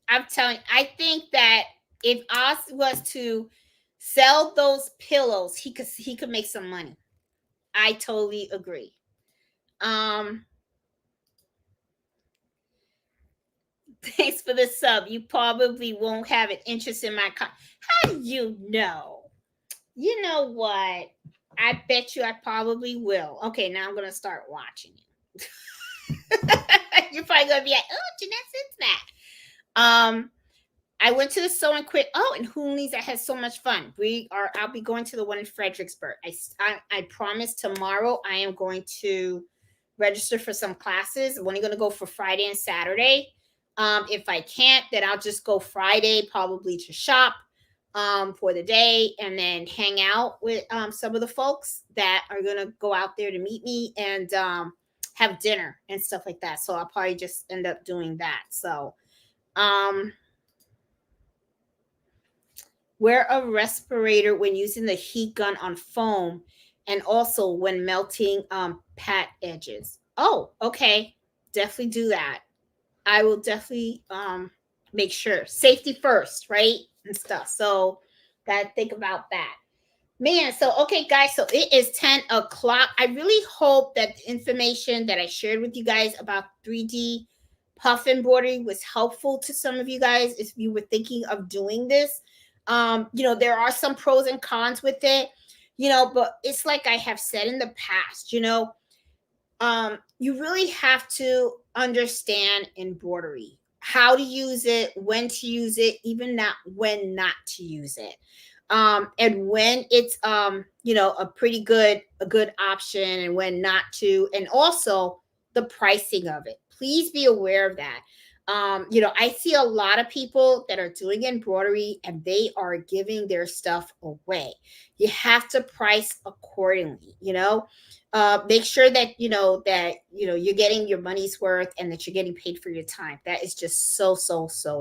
I'm telling you, I think that if Oz was to sell those pillows, he could make some money. I totally agree. Um Thanks for the sub. You probably won't have an interest in my How do you know? You know what? I bet you I probably will. Okay, now I'm gonna start watching you. You're probably gonna be like, oh, Jeanette sends that. I went to the Sew and Quit. Oh, and Hoonleys, I had so much fun. I'll be going to the one in Fredericksburg. I promise tomorrow I am going to register for some classes. I'm only going to go for Friday and Saturday. If I can't, then I'll just go Friday probably to shop for the day and then hang out with some of the folks that are going to go out there to meet me and have dinner and stuff like that. So I'll probably just end up doing that. So, wear a respirator when using the heat gun on foam and also when melting pat edges. Oh, okay. Definitely do that. I will definitely make sure. Safety first, right? And stuff. So gotta think about that. Man, so okay, guys, so it is 10 o'clock. I really hope that the information that I shared with you guys about 3D puff embroidery was helpful to some of you guys if you were thinking of doing this. You know, there are some pros and cons with it, you know, but it's like I have said in the past, you know, you really have to understand embroidery, how to use it, when to use it, even not when not to use it. And when it's you know, a good option and when not to, and also the pricing of it. Please be aware of that. You know, I see a lot of people that are doing embroidery and they are giving their stuff away. You have to price accordingly, you know. Make sure that you know you're getting your money's worth and that you're getting paid for your time. That is just so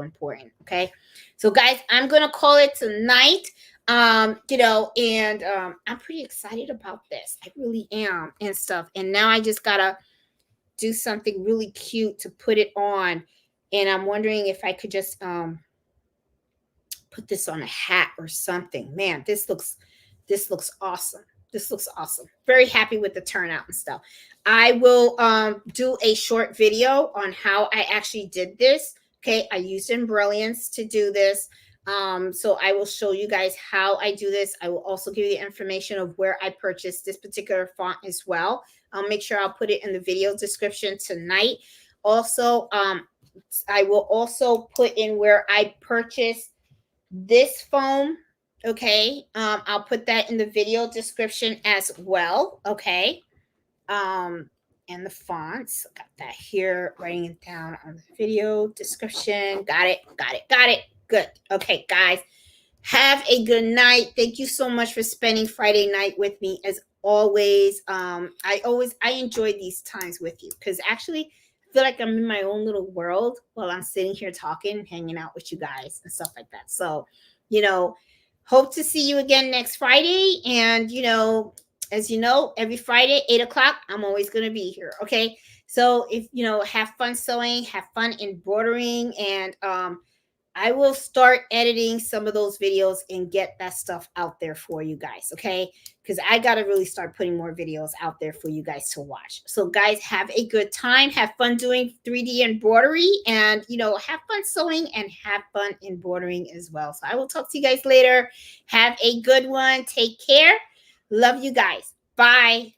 important. Okay, so guys, I'm gonna call it tonight. You know, and I'm pretty excited about this. I really am and stuff. And now I just gotta do something really cute to put it on. And I'm wondering if I could just put this on a hat or something. Man, this looks awesome. This looks awesome. Very happy with the turnout and stuff. I will do a short video on how I actually did this. Okay, I used Embrilliance to do this. So I will show you guys how I do this. I will also give you the information of where I purchased this particular font as well. I'll make sure I'll put it in the video description tonight. Also, I will also put in where I purchased this foam. Okay, I'll put that in the video description as well. Okay, and the fonts, got that here, writing it down on the video description. Got it. Good. Okay, guys, have a good night. Thank you so much for spending Friday night with me as always. I enjoy these times with you because actually I feel like I'm in my own little world while I'm sitting here talking, hanging out with you guys and stuff like that. So, you know, hope to see you again next Friday. And, you know, as you know, every Friday, 8 o'clock, I'm always going to be here. Okay. So if, you know, have fun sewing, have fun embroidering, and I will start editing some of those videos and get that stuff out there for you guys, okay? Because I got to really start putting more videos out there for you guys to watch. So, guys, have a good time. Have fun doing 3D embroidery and, you know, have fun sewing and have fun embroidering as well. So, I will talk to you guys later. Have a good one. Take care. Love you guys. Bye.